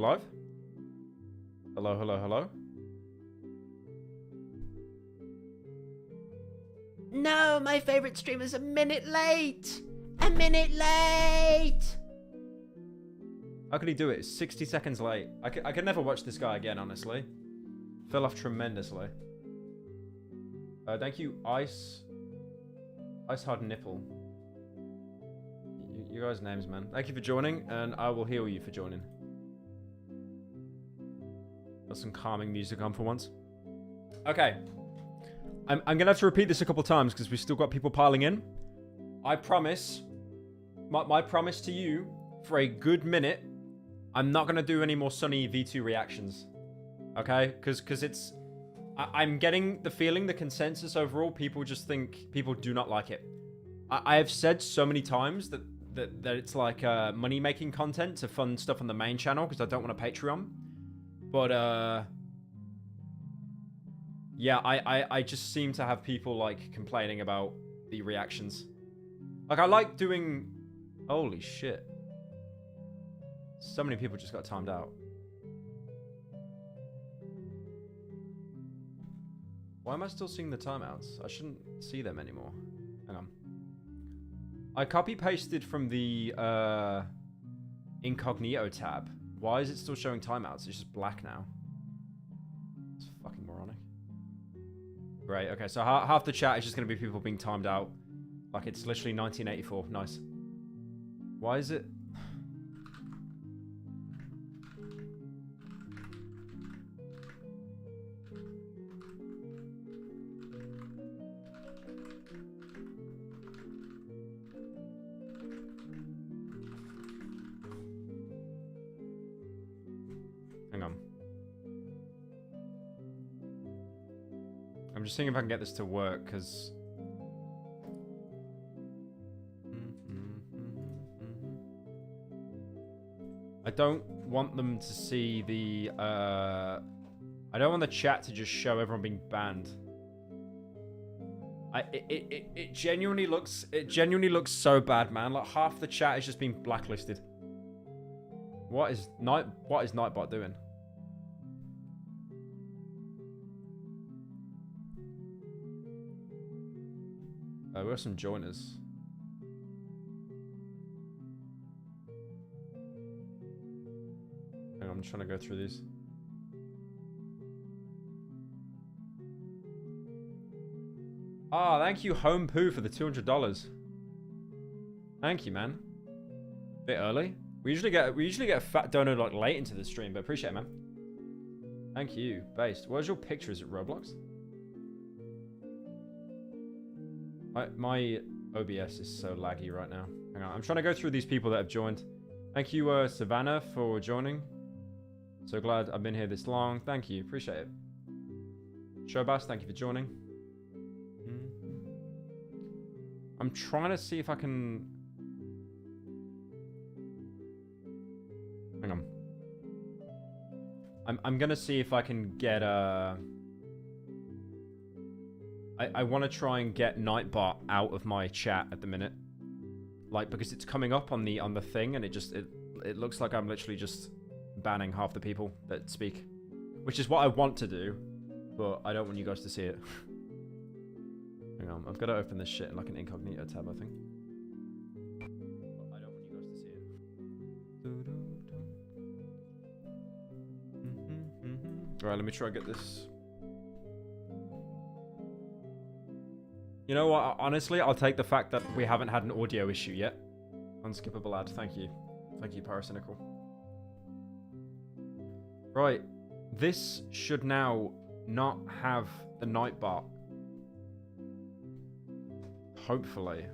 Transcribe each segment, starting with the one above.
live? Hello, hello, hello. No, my favorite streamer's a minute late. A minute late. How could he do it? 60 seconds late. I could never watch this guy again, honestly. Fell off tremendously. Thank you, Ice Hard Nipple. You guys' names, man. Thank you for joining, and I will heal you for joining. Got some calming music on for once. Okay. I'm gonna have to repeat this a couple times because we've still got people piling in. I promise, my promise to you, for a good minute, I'm not gonna do any more Sunny V2 reactions. Okay? Because it's... I'm getting the feeling, the consensus overall, people just think... People do not like it. I have said so many times that it's like money-making content to fund stuff on the main channel because I don't want a Patreon. But, yeah, I just seem to have people, like, complaining about the reactions. Like, I like doing... Holy shit. So many people just got timed out. Why am I still seeing the timeouts? I shouldn't see them anymore. Hang on. I copy-pasted from the incognito tab. Why is it still showing timeouts? It's just black now. It's fucking moronic. Great, okay, so half the chat is just going to be people being timed out. Like it's literally 1984. Nice. Why is it... Hang on. I'm just seeing if I can get this to work, because... I don't want them to see the, I don't want the chat to just show everyone being banned. It genuinely looks so bad, man. Like half the chat is just being blacklisted. What is Nightbot doing? We have some joiners. Hang on, I'm trying to go through these. Ah, thank you, Home Poo, for the $200. Thank you, man. Bit early. We usually get a fat donor like late into the stream, but appreciate it, man. Thank you, Based. Where's your picture? Is it Roblox? My OBS is so laggy right now. Hang on, I'm trying to go through these people that have joined. Thank you, Savannah, for joining. So glad I've been here this long. Thank you, appreciate it. Showbass, thank you for joining. I'm trying to see if I can... Hang on. I'm gonna see if I can get I want to try and get Nightbot out of my chat at the minute, like because it's coming up on the thing and it looks like I'm literally just banning half the people that speak, which is what I want to do, but I don't want you guys to see it. Hang on, I've got to open this shit in like an incognito tab, I think. But I don't want you guys to see it. Right, let me try and get this. You know what? Honestly, I'll take the fact that we haven't had an audio issue yet. Unskippable ad. Thank you. Thank you, Paracynical. Right. This should now not have the Nightbot. Hopefully.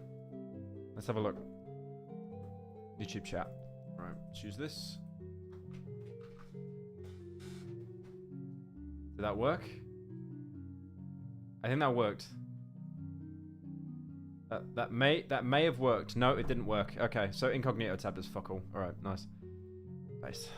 Let's have a look. YouTube chat. Right. Choose this. Did that work? I think that worked. That may have worked. No, it didn't work. Okay, so incognito tab is fuck all. Alright, nice. Nice.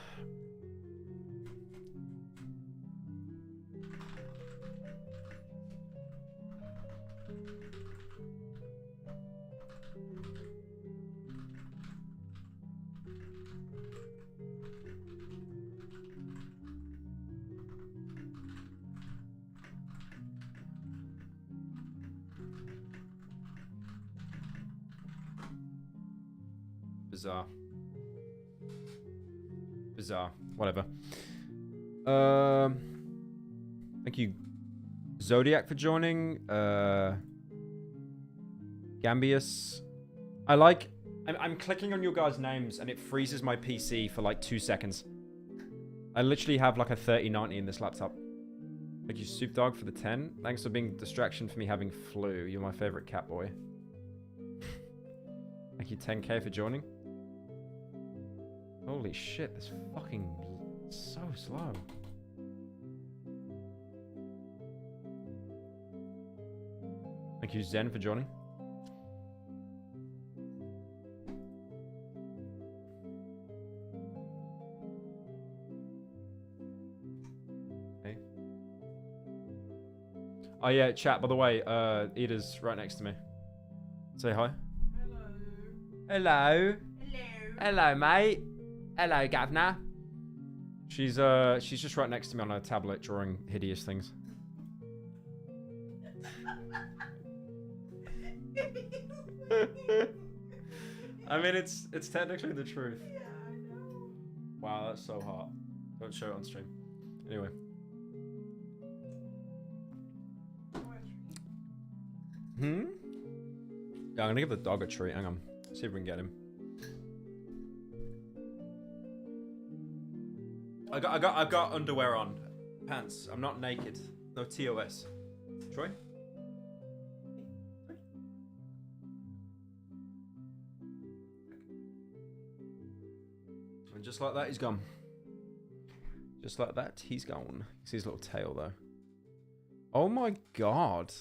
Bizarre. Bizarre. Whatever. Thank you, Zodiac, for joining. Gambius. I'm clicking on your guys' names and it freezes my PC for like 2 seconds. I literally have like a 3090 in this laptop. Thank you, Soup Dog, for the 10. Thanks for being a distraction for me having flu. You're my favorite cat boy. Thank you, 10K, for joining. Holy shit, this fucking so slow. Thank you, Zen, for joining. Hey. Oh yeah, chat, by the way, Ida's right next to me. Say hi. Hello. Hello. Hello, mate. Hello, Governor. She's just right next to me on her tablet drawing hideous things. I mean, it's technically the truth. Yeah, I know. Wow, that's so hot. Don't show it on stream. Anyway. Hmm? Yeah, I'm gonna give the dog a treat. Hang on. See if we can get him. I've got underwear on. Pants. I'm not naked. No TOS. Troy? And just like that, he's gone. Just like that, he's gone. You see his little tail, though. Oh my god.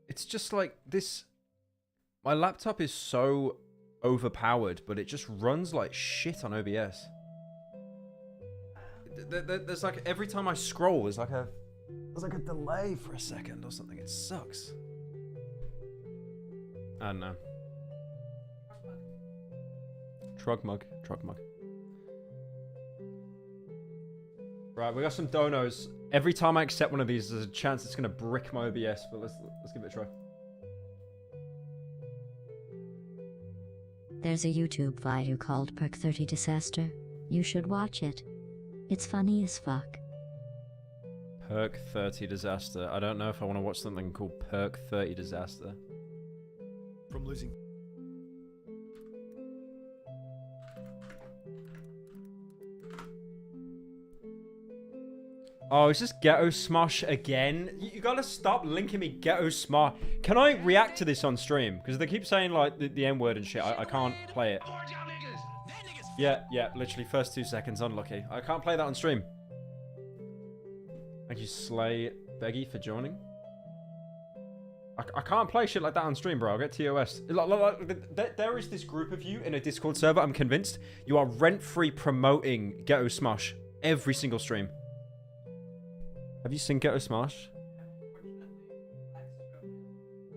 It's just like this. My laptop is so overpowered, but it just runs like shit on OBS. There's like, every time I scroll, there's like a delay for a second or something. It sucks. I don't know. Trug mug. Right, we got some donos. Every time I accept one of these, there's a chance it's gonna brick my OBS, but let's give it a try. There's a YouTube video called Perk 30 Disaster. You should watch it. It's funny as fuck. Perk 30 Disaster. I don't know if I want to watch something called Perk 30 Disaster. From losing. Oh, is this Ghetto Smosh again? You gotta stop linking me Ghetto Smosh. Can I react to this on stream? Because they keep saying like the N word and shit. I can't play it. Yeah, literally first 2 seconds, unlucky. I can't play that on stream. Thank you, Slay Beggy, for joining. I can't play shit like that on stream, bro. I'll get TOS. There is this group of you in a Discord server, I'm convinced. You are rent-free promoting Ghetto Smosh every single stream. Have you seen Ghetto Smosh?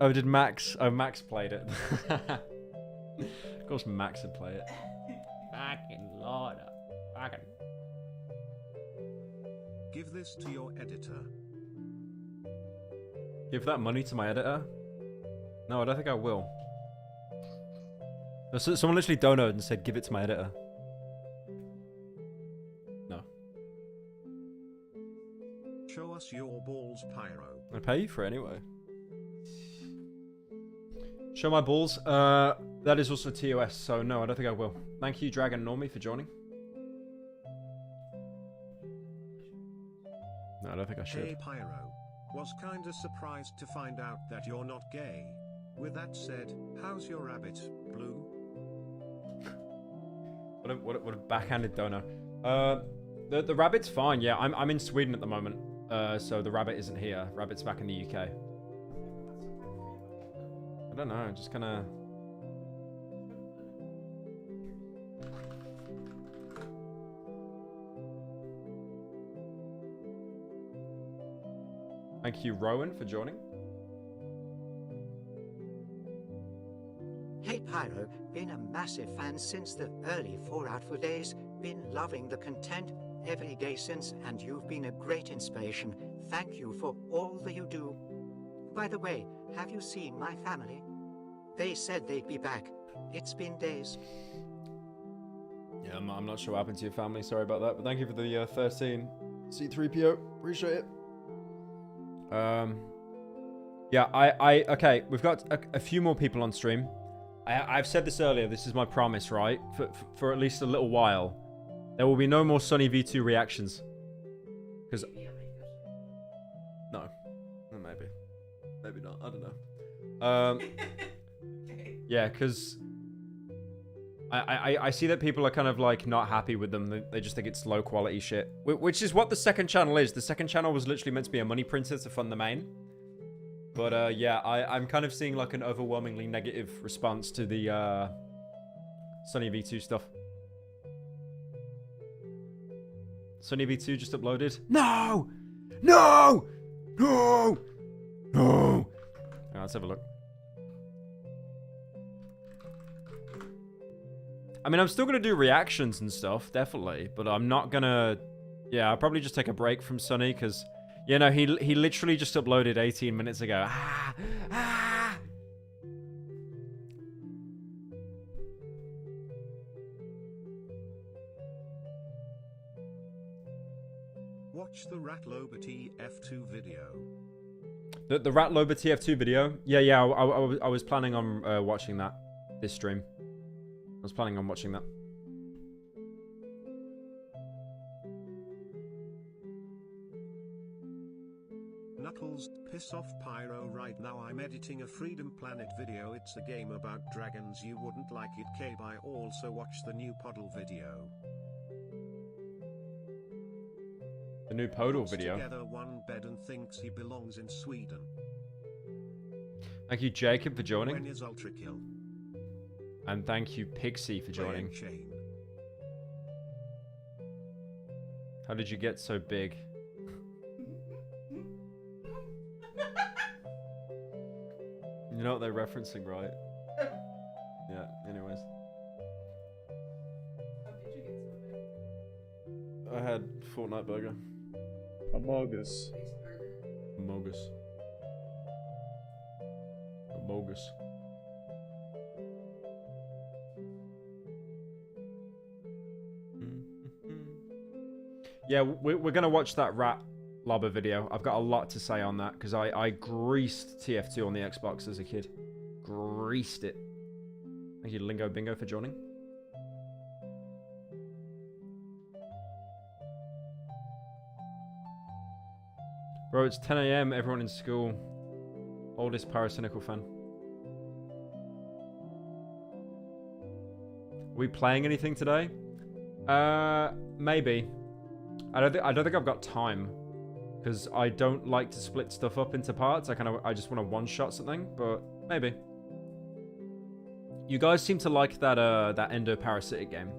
Oh, did Max? Oh, Max played it. Of course Max would play it. Fucking Lord. Fucking. Give this to your editor. Give that money to my editor? No, I don't think I will. Someone literally donated and said, give it to my editor. No. Show us your balls, Pyro. I pay you for it anyway. Show my balls. That is also TOS, so no, I don't think I will. Thank you, Dragon Normie, for joining. No, I don't think I should. Hey, Pyro. Was kinda surprised to find out that you're not gay. With that said, how's your rabbit, Blue? What a backhanded donor. The rabbit's fine. Yeah, I'm in Sweden at the moment. So the rabbit isn't here. Rabbit's back in the UK. I don't know. Just kind of. Thank you, Rowan, for joining. Hey Pyro, been a massive fan since the early 4 Out 4 days. Been loving the content every day since, and you've been a great inspiration. Thank you for all that you do. By the way, have you seen my family? They said they'd be back. It's been days. Yeah, I'm not sure what happened to your family. Sorry about that. But thank you for the 13 C3PO. Appreciate it. Yeah, okay, we've got a few more people on stream. I've said this earlier. This is my promise, right? For at least a little while. There will be no more Sunny V2 reactions. Because... No. Maybe. Maybe not. I don't know. Yeah, because... I see that people are kind of like not happy with them. They just think it's low quality shit. Which is what the second channel is. The second channel was literally meant to be a money printer to fund the main. But yeah, I'm kind of seeing like an overwhelmingly negative response to the Sunny V2 stuff. Sunny V2 just uploaded. No! No! No! No! Right, let's have a look. I mean, I'm still going to do reactions and stuff, definitely. But I'm not going to... Yeah, I'll probably just take a break from Sunny, because... You know, he literally just uploaded 18 minutes ago. Ah! Ah! Watch the Ratlober TF2 video. The Ratlober TF2 video? Yeah, I was planning on watching that this stream. I was planning on watching that. Knuckles, piss off Pyro right now. I'm editing a Freedom Planet video. It's a game about dragons. You wouldn't like it, K-Bye. Also watch the new Puddle video. The new Podal video. Together one bed and thinks he belongs in Sweden. Thank you, Jacob, for joining. When is Ultra Kill? And thank you, Pixie, for joining. Chain. How did you get so big? You know what they're referencing, right? Yeah, anyways. I had Fortnite burger. Amogus. Amogus. Amogus. Yeah, we're going to watch that Rat Lobber video. I've got a lot to say on that, because I greased TF2 on the Xbox as a kid. Greased it. Thank you, Lingo Bingo, for joining. Bro, it's 10 AM, everyone in school. Oldest Pyrocynical fan. Are we playing anything today? Maybe. I don't think I've got time, because I don't like to split stuff up into parts. I just want to one-shot something, but maybe. You guys seem to like that that endoparasitic game.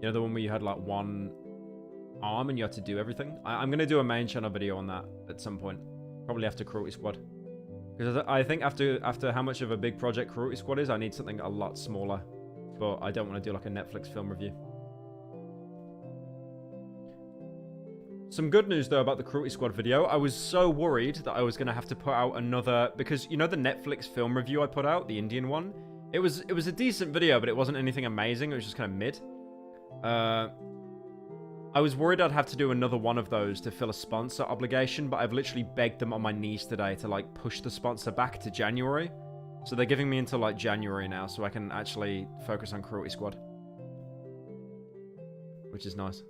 You know, the one where you had like one arm and you had to do everything. I'm gonna do a main channel video on that at some point, probably after Cruelty Squad, because I think after how much of a big project Cruelty Squad is, I need something a lot smaller. But I don't want to do like a Netflix film review. Some good news though about the Cruelty Squad video. I was so worried that I was going to have to put out another, because you know the Netflix film review I put out, the Indian one? It was a decent video, but it wasn't anything amazing. It was just kind of mid. I was worried I'd have to do another one of those to fill a sponsor obligation, but I've literally begged them on my knees today to like push the sponsor back to January. So they're giving me until like January now, so I can actually focus on Cruelty Squad. Which is nice.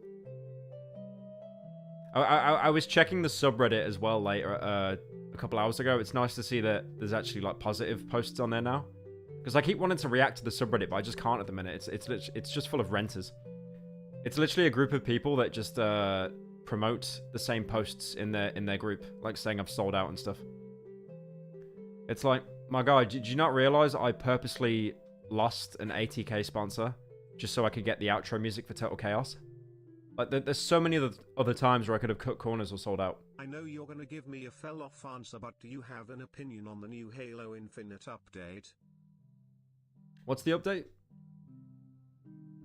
I was checking the subreddit as well later, a couple hours ago. It's nice to see that there's actually like positive posts on there now. Because I keep wanting to react to the subreddit, but I just can't at the minute. It's just full of renters. It's literally a group of people that just promote the same posts in their group, like saying I've sold out and stuff. It's like, my guy, did you not realize I purposely lost an 80k sponsor just so I could get the outro music for Total Chaos? Like, there's so many other times where I could have cut corners or sold out. I know you're gonna give me a fell-off answer, but do you have an opinion on the new Halo Infinite update? What's the update?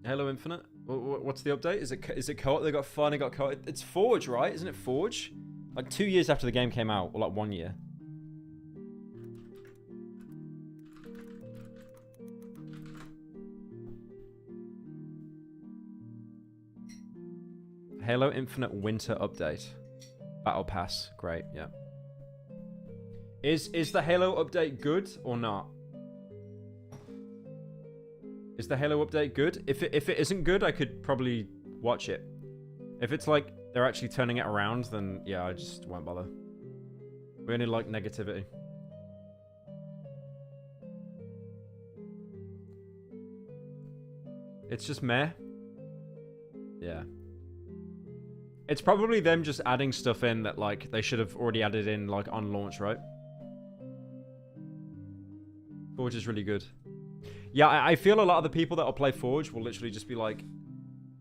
Halo Infinite? What's the update? Is it co-op? They got fun, they got co-op. It's Forge, right? Isn't it Forge? Like 2 years after the game came out, or like 1 year. Halo Infinite Winter Update. Battle Pass. Great, yeah. Is the Halo update good or not? Is the Halo update good? If it isn't good, I could probably watch it. If it's like they're actually turning it around, then yeah, I just won't bother. We only like negativity. It's just meh. Yeah. It's probably them just adding stuff in that like they should have already added in like on launch, right? Forge is really good. Yeah, I feel a lot of the people that will play Forge will literally just be like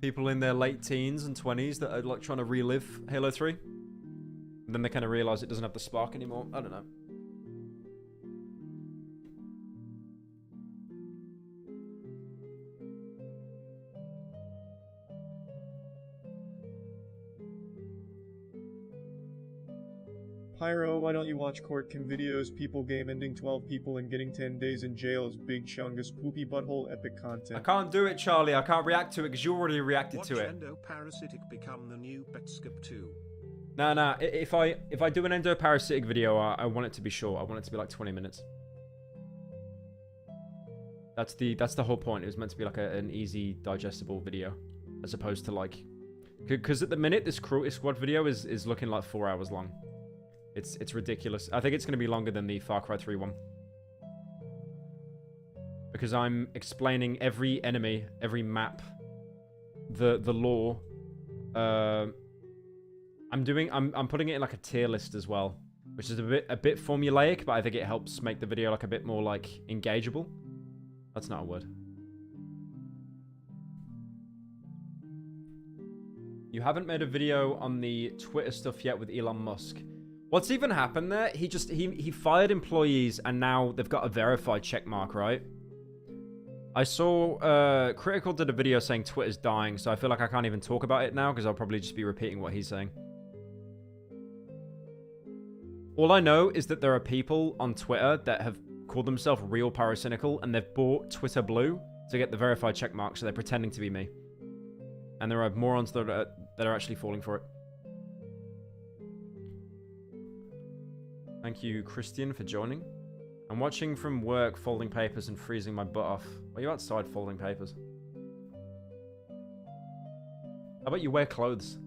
people in their late teens and 20s that are like trying to relive Halo 3. And then they kind of realize it doesn't have the spark anymore. I don't know. Pyro, why don't you watch Court Kim videos? People game ending 12 people and getting 10 days in jail is Big Chungus poopy butthole epic content. I can't do it, Charlie. I can't react to it because you already reacted to it. Endoparasitic become the new Petskip 2. Nah. If I do an endoparasitic video, I want it to be short. I want it to be like 20 minutes. That's the whole point. It was meant to be like an easy, digestible video, as opposed to like, because at the minute this Cruelty Squad video is looking like 4 hours long. It's ridiculous. I think it's going to be longer than the Far Cry 3 one. Because I'm explaining every enemy, every map, the lore. I'm putting it in like a tier list as well, which is a bit formulaic, but I think it helps make the video like a bit more like engageable. That's not a word. You haven't made a video on the Twitter stuff yet with Elon Musk. What's even happened there? He fired employees and now they've got a verified check mark, right? I saw Critical did a video saying Twitter's dying, so I feel like I can't even talk about it now because I'll probably just be repeating what he's saying. All I know is that there are people on Twitter that have called themselves Real Pyrocynical and they've bought Twitter Blue to get the verified check mark, so they're pretending to be me. And there are morons that are actually falling for it. Thank you, Christian, for joining. I'm watching from work, folding papers and freezing my butt off. Are you outside folding papers? How about you wear clothes?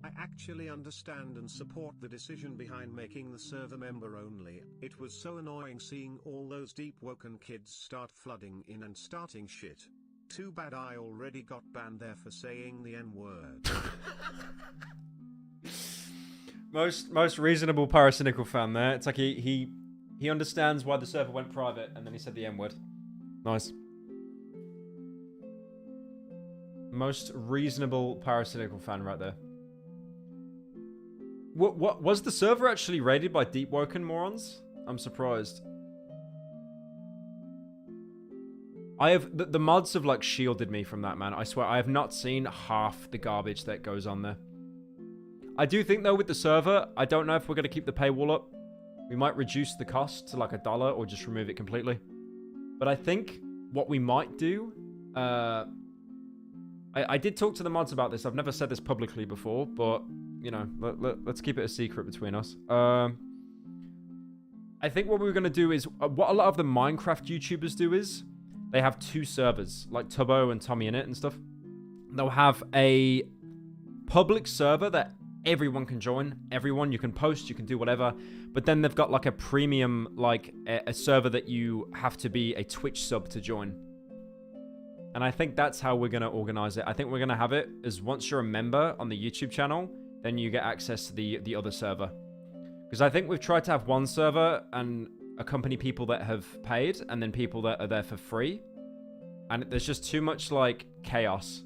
I actually understand and support the decision behind making the server member only. It was so annoying seeing all those deep woken kids start flooding in and starting shit. Too bad I already got banned there for saying the N-word. most reasonable Pyrocynical fan there. It's like he understands why the server went private and then he said the N-word. Nice. Most reasonable Pyrocynical fan right there. What was the server actually raided by deep woken morons? I'm surprised. The mods have like shielded me from that, man. I swear I have not seen half the garbage that goes on there. I do think though with the server, I don't know if we're going to keep the paywall up. We might reduce the cost to like $1 or just remove it completely. But I think what we might do, I did talk to the mods about this. I've never said this publicly before, but you know, let's keep it a secret between us. I think what we're going to do is what a lot of the Minecraft YouTubers do is they have 2 servers, like Tubbo and Tommy in it and stuff. They'll have a public server that everyone can join. Everyone, you can post, you can do whatever. But then they've got like a premium, like a server that you have to be a Twitch sub to join. And I think that's how we're going to organize it. I think we're going to have it as once you're a member on the YouTube channel, then you get access to the other server. Because I think we've tried to have one server and accompany people that have paid and then people that are there for free. And there's just too much like chaos.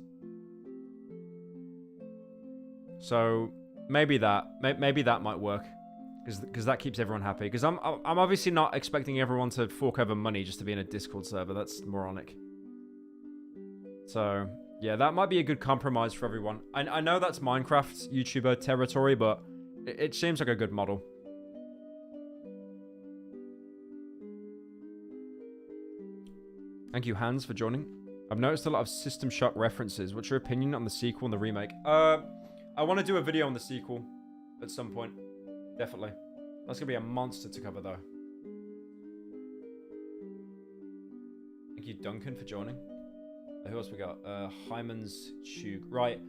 So maybe that might work. Because that keeps everyone happy. Because I'm obviously not expecting everyone to fork over money just to be in a Discord server. That's moronic. So yeah, that might be a good compromise for everyone. I know that's Minecraft YouTuber territory, but it seems like a good model. Thank you, Hans, for joining. I've noticed a lot of System Shock references. What's your opinion on the sequel and the remake? I want to do a video on the sequel at some point. Definitely. That's going to be a monster to cover, though. Thank you, Duncan, for joining. Who else we got? Hyman's Chug. Right.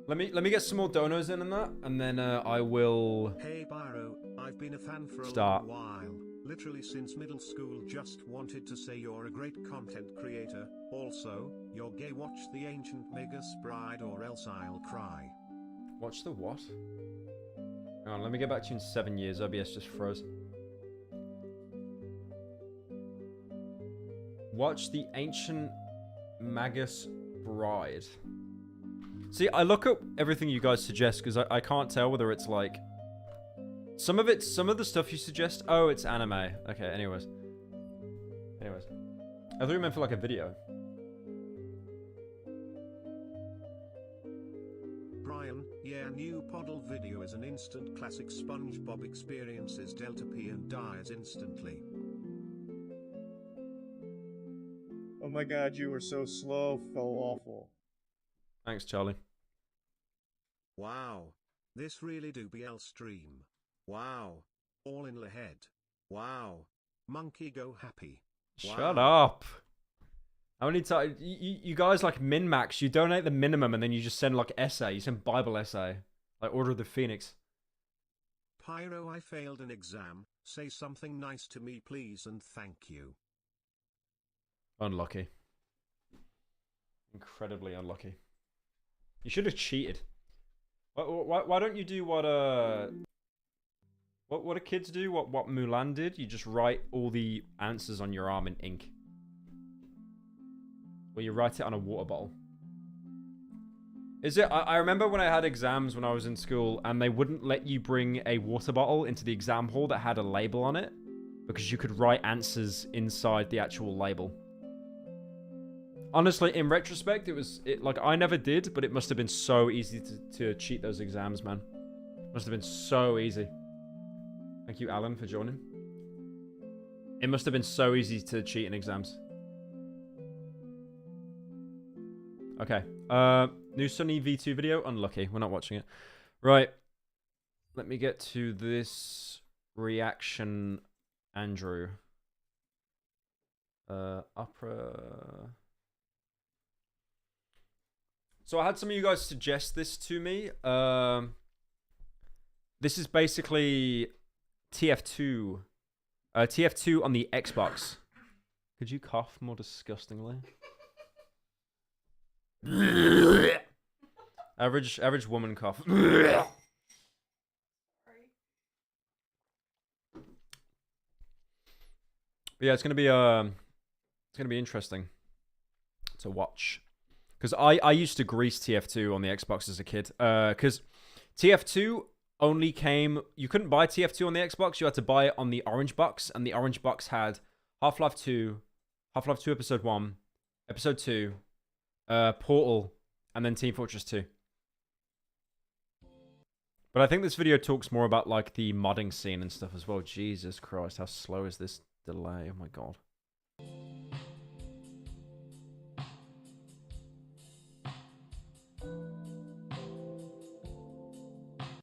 Let me get some more donos in on that, and then I will... Hey Pyro, I've been a fan for a Start. long while. Literally since middle school. Just wanted to say you're a great content creator. Also, you're gay. Watch The Ancient Magus Bride or else I'll cry. Watch the what? Hang on, let me get back to you in 7 years. OBS just froze. Watch The Ancient Magus Bride. See, I look at everything you guys suggest because I can't tell whether it's like... Some of the stuff you suggest... Oh, it's anime. Okay, anyways. I thought you meant for like a video. Brian, yeah, new Poddle video is an instant classic. SpongeBob experiences Delta P and dies instantly. Oh my god, you were so slow, fell awful. Thanks, Charlie. Wow. This really do BL stream. Wow. All in the head. Wow. Monkey go happy. Shut up. How many times... You guys like min-max. You donate the minimum and then you just send like essay. You send Bible essay. Like Order of the Phoenix. Pyro, I failed an exam. Say something nice to me please and thank you. Unlucky. Incredibly unlucky. You should have cheated. Why don't you do what do kids do? What Mulan did? You just write all the answers on your arm in ink. Or you write it on a water bottle. Is it? I remember when I had exams when I was in school and they wouldn't let you bring a water bottle into the exam hall that had a label on it because you could write answers inside the actual label. Honestly, in retrospect, like I never did, but it must have been so easy to cheat those exams, man. Must have been so easy. Thank you, Alan, for joining. It must have been so easy to cheat in exams. Okay. New Sunny V2 video. Unlucky. We're not watching it. Right. Let me get to this reaction, Andrew. Opera... So I had some of you guys suggest this to me. This is basically TF2. TF2 on the Xbox. Could you cough more disgustingly? average woman cough. But yeah, it's gonna be interesting to watch. Because I used to grease TF2 on the Xbox as a kid. Because TF2 only came... You couldn't buy TF2 on the Xbox. You had to buy it on the Orange Box. And the Orange Box had Half-Life 2, Half-Life 2 Episode 1, Episode 2, Portal, and then Team Fortress 2. But I think this video talks more about like the modding scene and stuff as well. Jesus Christ, how slow is this delay? Oh my god.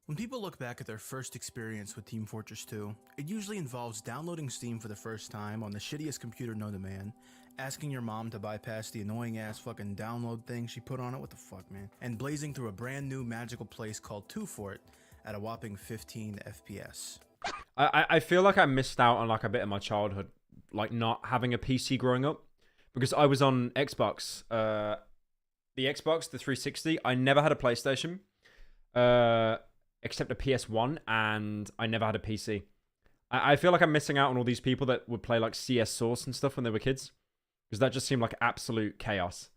When people look back at their first experience with Team Fortress 2, it usually involves downloading Steam for the first time on the shittiest computer known to man, asking your mom to bypass the annoying ass fucking download thing she put on it, what the fuck, man, and blazing through a brand new magical place called 2 Fort at a whopping 15 FPS. I feel like I missed out on like a bit of my childhood, like not having a PC growing up, because I was on Xbox, the Xbox, the 360. I never had a PlayStation. Except a PS1, and I never had a PC. I feel like I'm missing out on all these people that would play like CS Source and stuff when they were kids, because that just seemed like absolute chaos.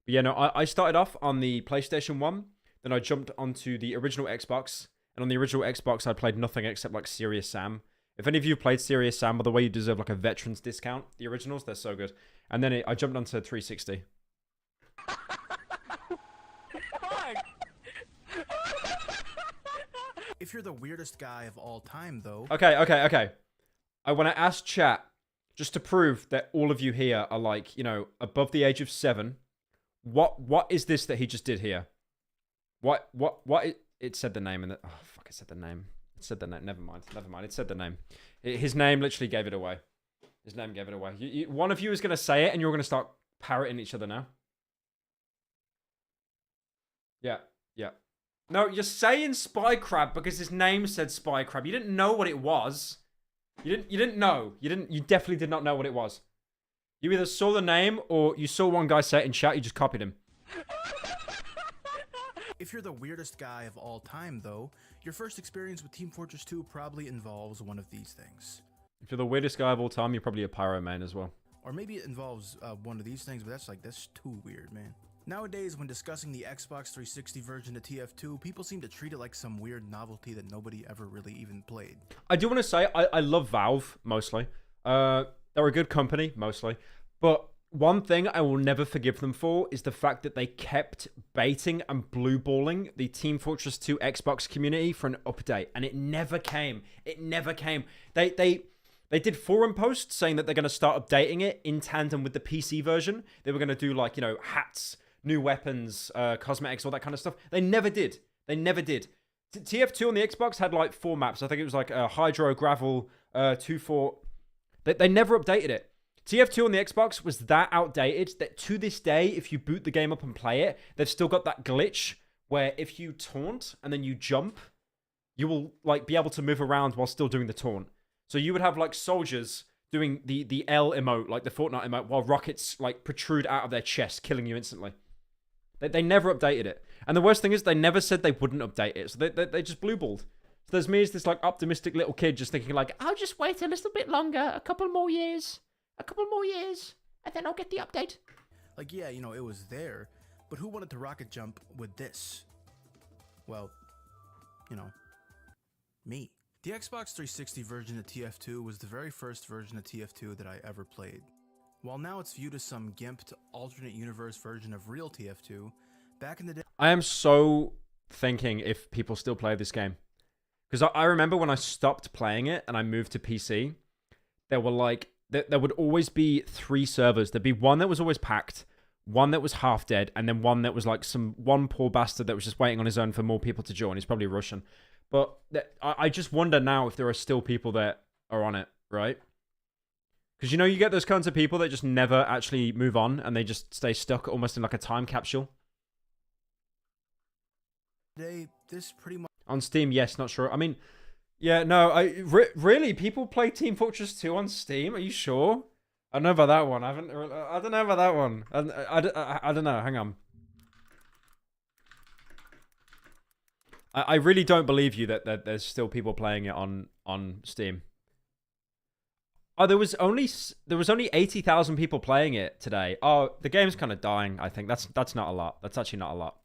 But yeah, no, I started off on the PlayStation 1, then I jumped onto the original Xbox, and on the original Xbox I played nothing except like Serious Sam. If any of you played Serious Sam, by the way, you deserve like a veterans discount. The originals, they're so good. And then I jumped onto 360. If you're the weirdest guy of all time, though... Okay. When I asked chat just to prove that all of you here are like, you know, above the age of 7. What is this that he just did here? It said the name in the... Oh, fuck, it said the name. It said the name. Never mind. It said the name. His name literally gave it away. His name gave it away. One of you is going to say it, and you're going to start parroting each other now. Yeah. No, you're saying Spy Crab because his name said Spy Crab. You didn't know what it was. You didn't know. You definitely did not know what it was. You either saw the name or you saw one guy say it in chat, you just copied him. If you're the weirdest guy of all time, though, your first experience with Team Fortress 2 probably involves one of these things. If you're the weirdest guy of all time, you're probably a Pyro main as well. Or maybe it involves one of these things, but that's too weird, man. Nowadays, when discussing the Xbox 360 version of TF2, people seem to treat it like some weird novelty that nobody ever really even played. I do want to say, I love Valve, mostly. They're a good company, mostly. But one thing I will never forgive them for is the fact that they kept baiting and blueballing the Team Fortress 2 Xbox community for an update. And it never came. It never came. They did forum posts saying that they're going to start updating it in tandem with the PC version. They were going to do, like, you know, hats, new weapons, cosmetics, all that kind of stuff. They never did. They never did. TF2 on the Xbox had like 4 maps. I think it was like Hydro, Gravel, 2-4. They never updated it. TF2 on the Xbox was that outdated that to this day, if you boot the game up and play it, they've still got that glitch where if you taunt and then you jump, you will like be able to move around while still doing the taunt. So you would have like soldiers doing the L emote, like the Fortnite emote, while rockets like protrude out of their chest, killing you instantly. They never updated it. And the worst thing is they never said they wouldn't update it. So they just blueballed. So there's me as this like optimistic little kid just thinking like, I'll just wait a little bit longer, a couple more years, and then I'll get the update. Like, yeah, you know, it was there, but who wanted to rocket jump with this? Well, you know, me. The Xbox 360 version of TF2 was the very first version of TF2 that I ever played. While now it's viewed as some gimped alternate universe version of real TF2, back in the day... I am so thinking if people still play this game. Because I remember when I stopped playing it and I moved to PC, there were like... There would always be 3 servers. There'd be one that was always packed, one that was half dead, and then one that was like one poor bastard that was just waiting on his own for more people to join. He's probably Russian. But I just wonder now if there are still people that are on it, right? Because, you know, you get those kinds of people that just never actually move on and they just stay stuck almost in like a time capsule. This pretty much... On Steam, yes, not sure. I mean, yeah, no, really, people play Team Fortress 2 on Steam? Are you sure? I don't know about that one. I don't know about that one. I don't know. Hang on. I really don't believe you that there's still people playing it on Steam. Oh, there was only 80,000 people playing it today. Oh, the game's kind of dying, I think. That's not a lot. That's actually not a lot.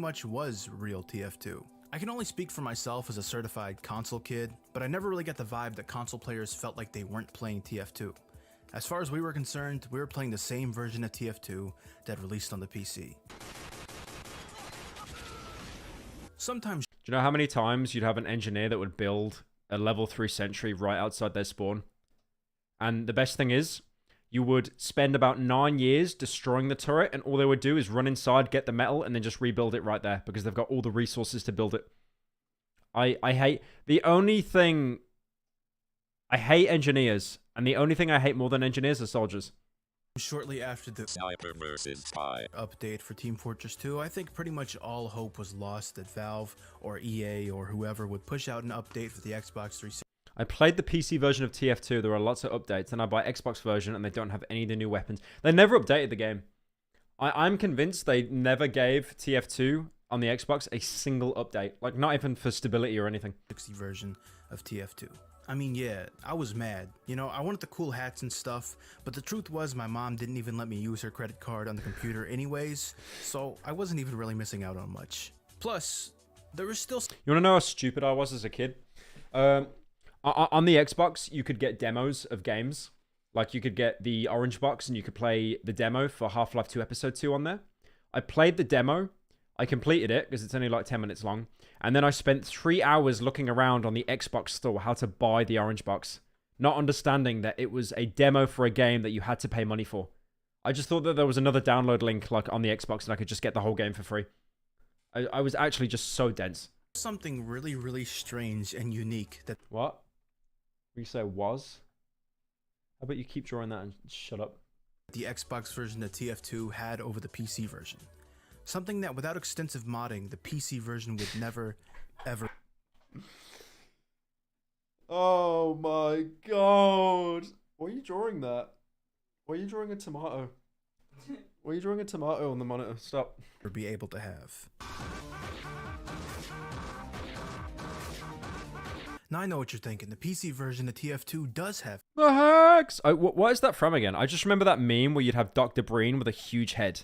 Much was real TF2. I can only speak for myself as a certified console kid, but I never really got the vibe that console players felt like they weren't playing TF2. As far as we were concerned, we were playing the same version of TF2 that released on the PC. Sometimes... Do you know how many times you'd have an engineer that would build a level 3 sentry right outside their spawn? And the best thing is, you would spend about 9 years destroying the turret, and all they would do is run inside, get the metal, and then just rebuild it right there, because they've got all the resources to build it. I hate... The only thing... I hate engineers, and the only thing I hate more than engineers are soldiers. Shortly after the Sniper vs. Spy update for Team Fortress 2, I think pretty much all hope was lost that Valve or EA or whoever would push out an update for the Xbox 360. I played the PC version of TF2. There are lots of updates. Then I buy Xbox version and they don't have any of the new weapons. They never updated the game. I'm convinced they never gave TF2 on the Xbox a single update. Like, not even for stability or anything. 60 version of TF2. I mean, yeah, I was mad. You know, I wanted the cool hats and stuff, but the truth was my mom didn't even let me use her credit card on the computer anyways, so I wasn't even really missing out on much. Plus, there was still... You want to know how stupid I was as a kid? On the Xbox, you could get demos of games. Like, you could get the orange box and you could play the demo for Half-Life 2 Episode 2 on there. I played the demo. I completed it because it's only like 10 minutes long. And then I spent 3 hours looking around on the Xbox store how to buy the orange box. not understanding that it was a demo for a game that you had to pay money for. I just thought that there was another download link like on the Xbox and I could just get the whole game for free. I was actually just so dense. Something really, really strange and unique that What? You say was? How about you keep drawing that and shut up? the Xbox version of TF2 had over the PC version. Something that without extensive modding, the PC version would never, ever. Oh my god. Why are you drawing that? Why are you drawing a tomato? Why are you drawing a tomato on the monitor? Stop. be able to have. Now I know what you're thinking. The PC version of TF2 does have The hacks! Oh, what is that from again? I just remember that meme where you'd have Dr. Breen with a huge head.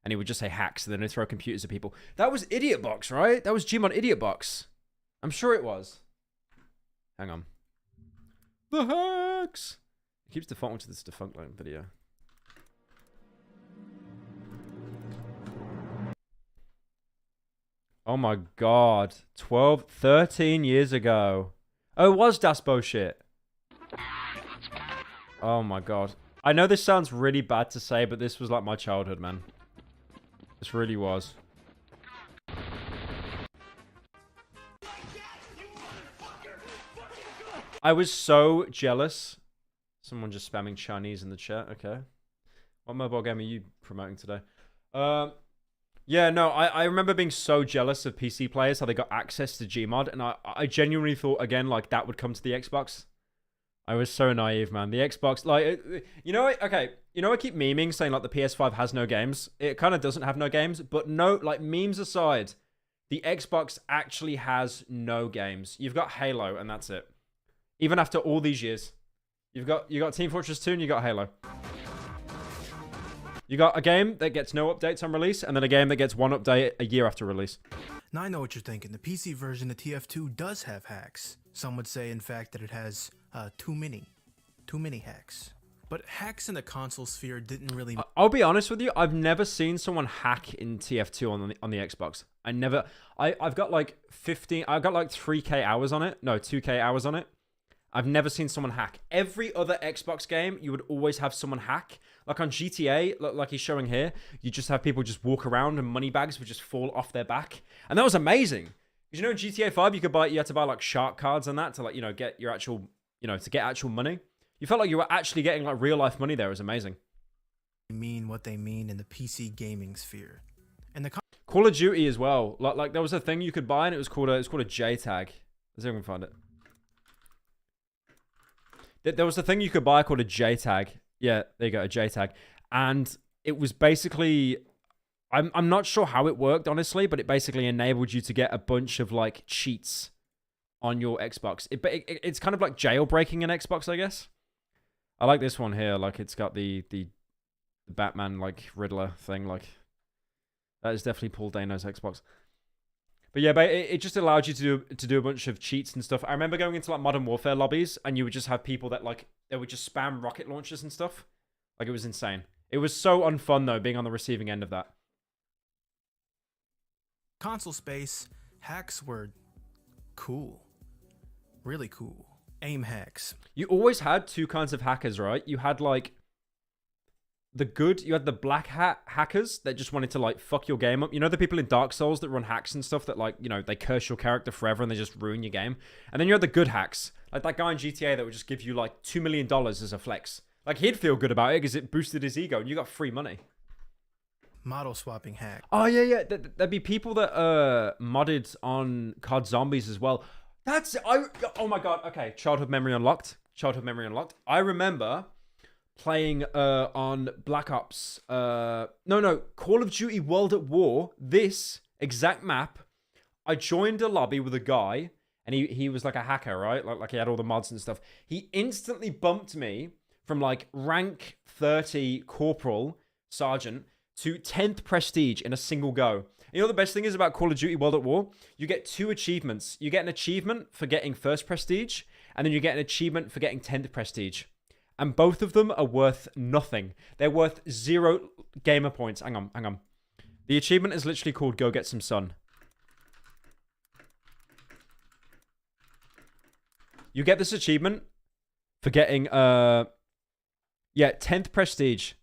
And he would just say hacks and then he'd throw computers at people. That was Idiot Box, right? That was Gmod Idiot Box. I'm sure it was. Hang on. The hacks! It keeps defaulting to this defunct line video. Oh my god. 13 years ago. Oh, it was Das bullshit. Oh my god. I know this sounds really bad to say, but this was like my childhood, man. This really was. I was so jealous. Someone just spamming Chinese in the chat. Okay. What mobile game are you promoting today? Yeah, no, I remember being so jealous of PC players, how they got access to Gmod, and I genuinely thought, again, like, that would come to the Xbox. I was so naive, man. The Xbox, like, you know, okay, you know, I keep memeing saying, like, the PS5 has no games. It kind of doesn't have no games, but no, like, memes aside, the Xbox actually has no games. You've got Halo, and that's it. Even after all these years. You got Team Fortress 2, and you got Halo. You got a game that gets no updates on release, and then a game that gets one update a year after release. Now I know what you're thinking. The PC version of TF2 does have hacks. Some would say, in fact, that it has too many hacks. But hacks in the console sphere didn't really. I'll be honest with you. I've never seen someone hack in TF2 on the Xbox. I've got like 15. I've got like 3K hours on it. No, 2K hours on it. I've never seen someone hack. Every other Xbox game, you would always have someone hack. Like on GTA, like he's showing here, you just have people just walk around and money bags would just fall off their back. And that was amazing. Because, you know, in GTA 5, you had to buy like shark cards and that to, like, you know, get your actual, you know, to get actual money. You felt like you were actually getting like real life money there. It was amazing. Mean what they mean in the PC gaming sphere. And the Call of Duty as well. Like there was a thing you could buy and it was called a J tag. Let's see if I can find it. There was a thing you could buy called a J tag. Yeah, there you go, a J tag. And it was basically, I'm not sure how it worked, honestly, but it basically enabled you to get a bunch of like cheats on your Xbox. It's kind of like jailbreaking an Xbox, I guess. I like this one here. Like it's got the Batman like Riddler thing. Like that is definitely Paul Dano's Xbox. But yeah, but it just allowed you to do a bunch of cheats and stuff. I remember going into like Modern Warfare lobbies and you would just have people that like, they would just spam rocket launchers and stuff. Like it was insane. It was so unfun though, being on the receiving end of that. console space, hacks were cool. Really cool. Aim hacks. You always had two kinds of hackers, right? You had like you had the black hat hackers that just wanted to like fuck your game up. You know the people in Dark Souls that run hacks and stuff that like, you know, they curse your character forever and they just ruin your game. And then you had the good hacks, like that guy in GTA that would just give you like $2 million as a flex. Like he'd feel good about it because it boosted his ego and you got free money. Model swapping hack. Oh yeah. There'd be people that modded on COD Zombies as well. Oh my god. Okay, childhood memory unlocked. I remember playing on Black Ops. Call of Duty World at War. This exact map. I joined a lobby with a guy, and he was like a hacker, right? Like he had all the mods and stuff. He instantly bumped me from like rank 30 corporal sergeant to 10th prestige in a single go. You know the best thing is about Call of Duty World at War? You get 2 achievements. You get an achievement for getting 1st prestige, and then you get an achievement for getting 10th prestige. And both of them are worth nothing. They're worth 0 gamer points. Hang on. The achievement is literally called Go Get Some Sun. You get this achievement for getting, yeah, 10th prestige.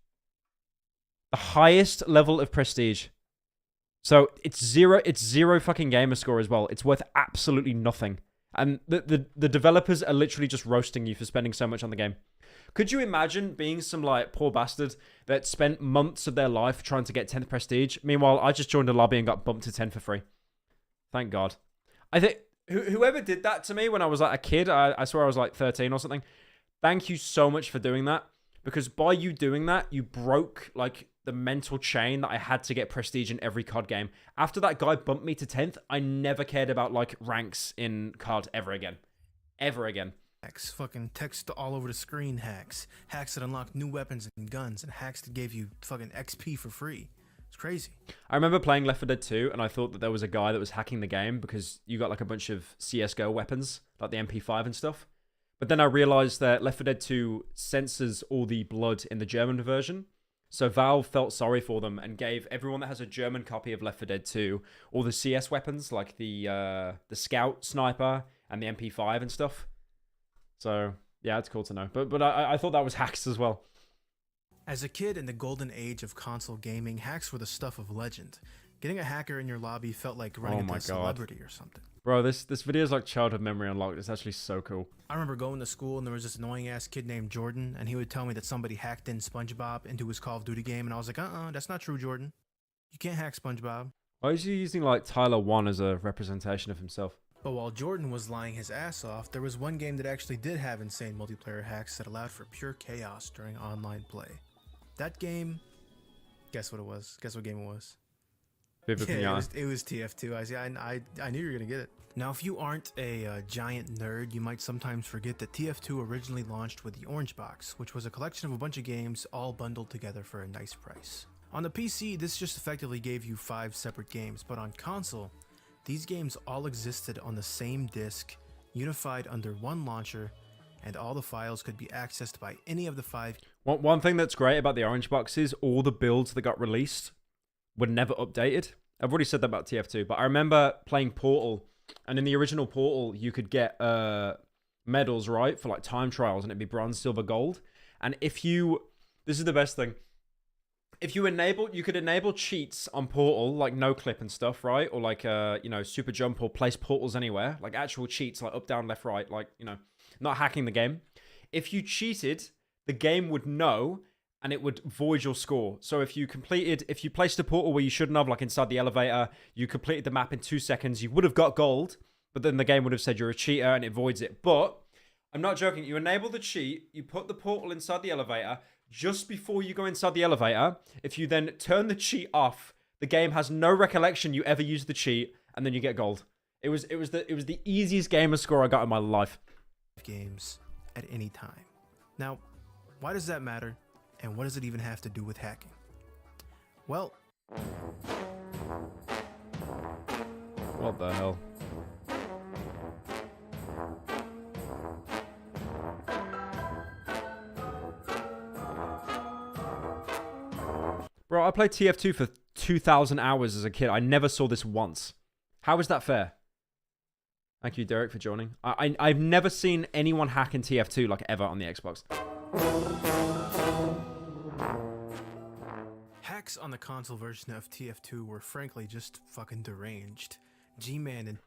The highest level of prestige. So it's zero fucking gamer score as well. It's worth absolutely nothing. And the developers are literally just roasting you for spending so much on the game. Could you imagine being some like poor bastard that spent months of their life trying to get 10th prestige? Meanwhile, I just joined a lobby and got bumped to 10 for free. Thank God. I think whoever did that to me when I was like a kid, I swear I was like 13 or something. Thank you so much for doing that. Because by you doing that, you broke like the mental chain that I had to get prestige in every COD game. After that guy bumped me to 10th, I never cared about like ranks in COD ever again. Ever again. Hacks, fucking text all over the screen hacks. Hacks that unlock new weapons and guns, and hacks that gave you fucking XP for free. It's crazy. I remember playing Left 4 Dead 2, and I thought that there was a guy that was hacking the game because you got like a bunch of CSGO weapons, like the MP5 and stuff. But then I realized that Left 4 Dead 2 censors all the blood in the German version. So Valve felt sorry for them and gave everyone that has a German copy of Left 4 Dead 2 all the CS weapons, like the Scout Sniper and the MP5 and stuff. So, yeah, it's cool to know. But I thought that was hacks as well. As a kid in the golden age of console gaming, hacks were the stuff of legend. Getting a hacker in your lobby felt like running into a celebrity or something. Bro, this video is like childhood memory unlocked. It's actually so cool. I remember going to school and there was this annoying ass kid named Jordan, and he would tell me that somebody hacked in SpongeBob into his Call of Duty game, and I was like, that's not true, Jordan. You can't hack SpongeBob. Why is he using like Tyler 1 as a representation of himself? But while Jordan was lying his ass off, there was one game that actually did have insane multiplayer hacks that allowed for pure chaos during online play. That game, guess what it was? Guess what game it was? Yeah, it was TF2. I knew you were gonna get it. Now, if you aren't a giant nerd, you might sometimes forget that TF2 originally launched with the Orange Box, which was a collection of a bunch of games all bundled together for a nice price. On the PC, this just effectively gave you 5 separate games, but on console, these games all existed on the same disc, unified under one launcher, and all the files could be accessed by any of the 5. One thing that's great about the Orange Box is all the builds that got released were never updated. I've already said that about TF2, but I remember playing Portal, and in the original Portal, you could get medals, right, for like time trials, and it'd be bronze, silver, gold. And if you, this is the best thing, if you could enable cheats on Portal, like no clip and stuff, right, or like super jump or place portals anywhere, like actual cheats, like up, down, left, right, like not hacking the game. If you cheated, the game would know, and it would void your score. So if you placed a portal where you shouldn't have, like inside the elevator, you completed the map in 2 seconds, you would have got gold, but then the game would have said you're a cheater and it voids it. But I'm not joking. You enable the cheat, you put the portal inside the elevator. Just before you go inside the elevator, if you then turn the cheat off, the game has no recollection you ever used the cheat, and then you get gold. It was the easiest gamer score I got in my life. Games at any time. Now, why does that matter? And what does it even have to do with hacking? Well, what the hell? Bro, I played TF2 for 2,000 hours as a kid. I never saw this once. How is that fair? Thank you, Derek, for joining. I've never seen anyone hack in TF2 like ever on the Xbox. Hacks on the console version of TF2 were frankly just fucking deranged. G-Man and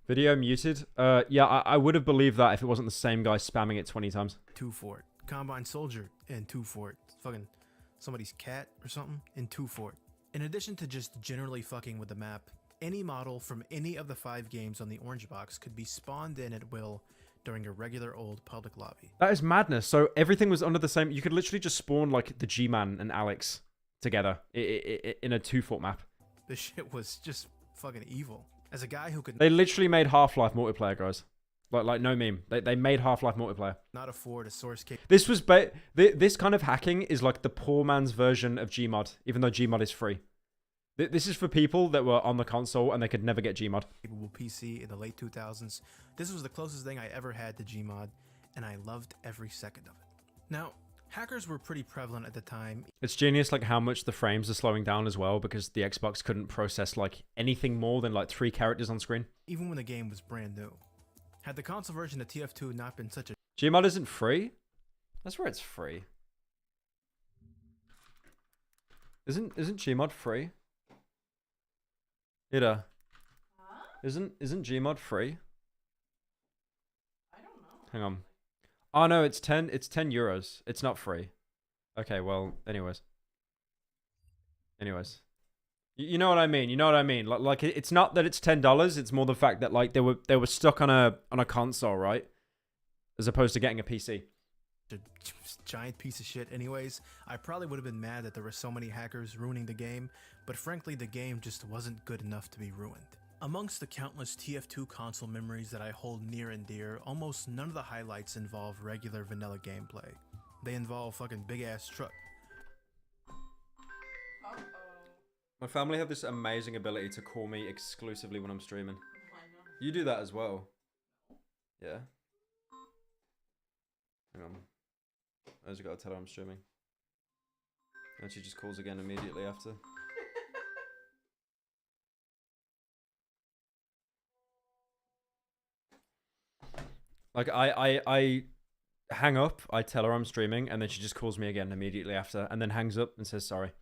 Video muted. Yeah, I would have believed that if it wasn't the same guy spamming it 20 times. 2 Fort, Combine Soldier and 2 Fort, fucking somebody's cat or something in 2 Fort. In addition to just generally fucking with the map, any model from any of the 5 games on the Orange Box could be spawned in at will during a regular old public lobby. That is madness. So everything was under the same. You could literally just spawn like the G-Man and Alex together in a 2 Fort map. This shit was just fucking evil. As a guy who could... They literally made Half-Life multiplayer, guys. Like no meme. They made Half-Life multiplayer. Not afford a source code. This was... This kind of hacking is like the poor man's version of Gmod, even though Gmod is free. This is for people that were on the console and they could never get Gmod. Capable PC in the late 2000s. This was the closest thing I ever had to Gmod, and I loved every second of it. Now, hackers were pretty prevalent at the time. It's genius like how much the frames are slowing down as well because the Xbox couldn't process like anything more than like 3 characters on screen. Even when the game was brand new. Had the console version of TF2 not been such a Gmod isn't free? That's where it's free. Isn't Gmod free? Ida. Huh? Isn't Gmod free? I don't know. Hang on. Oh no, it's 10 euros. It's not free. Okay, well, anyways. You know what I mean? You know what I mean? Like it's not that it's $10, it's more the fact that like they were stuck on a console, right? As opposed to getting a PC. Giant piece of shit anyways. I probably would have been mad that there were so many hackers ruining the game, but frankly the game just wasn't good enough to be ruined. Amongst the countless TF2 console memories that I hold near and dear, almost none of the highlights involve regular vanilla gameplay. They involve fucking big ass truck. Uh-oh. My family have this amazing ability to call me exclusively when I'm streaming. Why not? You do that as well. Yeah. Hang on. I just gotta tell her I'm streaming. And she just calls again immediately after. Like I hang up, I tell her I'm streaming, and then she just calls me again immediately after, and then hangs up and says sorry.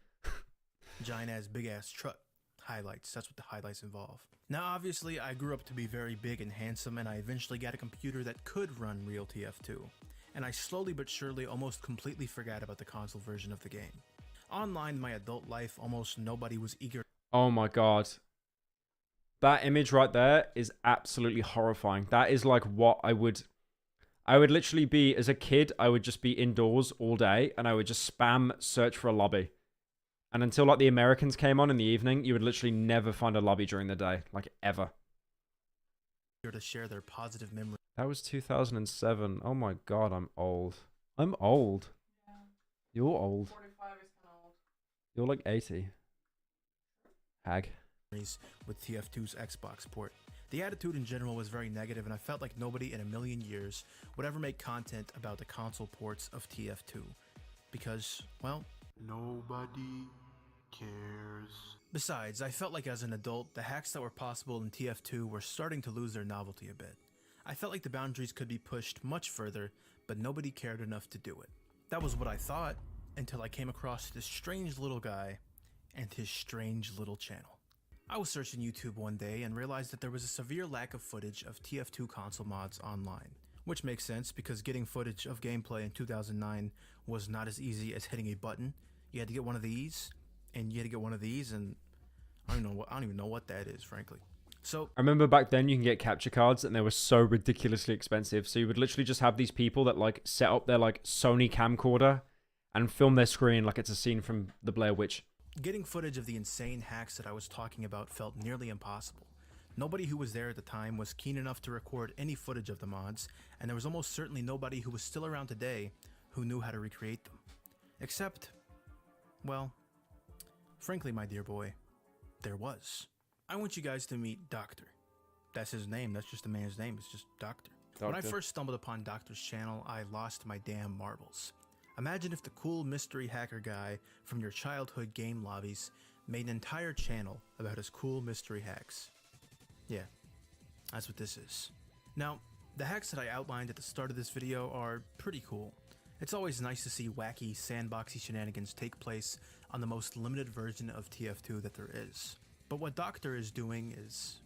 Giant ass big ass truck. Highlights, that's what the highlights involve. Now obviously I grew up to be very big and handsome, and I eventually got a computer that could run real TF2. And I slowly but surely almost completely forgot about the console version of the game. Online in my adult life, almost nobody was eager. Oh my god. That image right there is absolutely horrifying. That is like what I would literally be, as a kid, I would just be indoors all day, and I would just spam search for a lobby. And until like the Americans came on in the evening, you would literally never find a lobby during the day, like ever. To share their positive memories. That was 2007. Oh my god, I'm old. I'm old. Yeah. You're old. 45 is kind of old. You're like 80. Hag. With TF2's Xbox port. The attitude in general was very negative, and I felt like nobody in a million years would ever make content about the console ports of TF2. Because, well, nobody cares. Besides, I felt like as an adult, the hacks that were possible in TF2 were starting to lose their novelty a bit. I felt like the boundaries could be pushed much further, but nobody cared enough to do it. That was what I thought, until I came across this strange little guy and his strange little channel. I was searching YouTube one day and realized that there was a severe lack of footage of TF2 console mods online. Which makes sense because getting footage of gameplay in 2009 was not as easy as hitting a button. You had to get one of these, and you had to get one of these, and I don't even know what that is, frankly. So I remember back then you can get capture cards, and they were so ridiculously expensive. So you would literally just have these people that like set up their like Sony camcorder and film their screen like it's a scene from the Blair Witch. getting footage of the insane hacks that I was talking about felt nearly impossible. Nobody who was there at the time was keen enough to record any footage of the mods, and there was almost certainly nobody who was still around today who knew how to recreate them. Except, well, frankly, my dear boy, there was. I want you guys to meet Doctor. That's his name, that's just the man's name, it's just Doctor. When I first stumbled upon Doctor's channel, I lost my damn marbles. Imagine if the cool mystery hacker guy from your childhood game lobbies made an entire channel about his cool mystery hacks. Yeah, that's what this is. Now, the hacks that I outlined at the start of this video are pretty cool. It's always nice to see wacky, sandboxy shenanigans take place on the most limited version of TF2 that there is. But what Doctor is doing is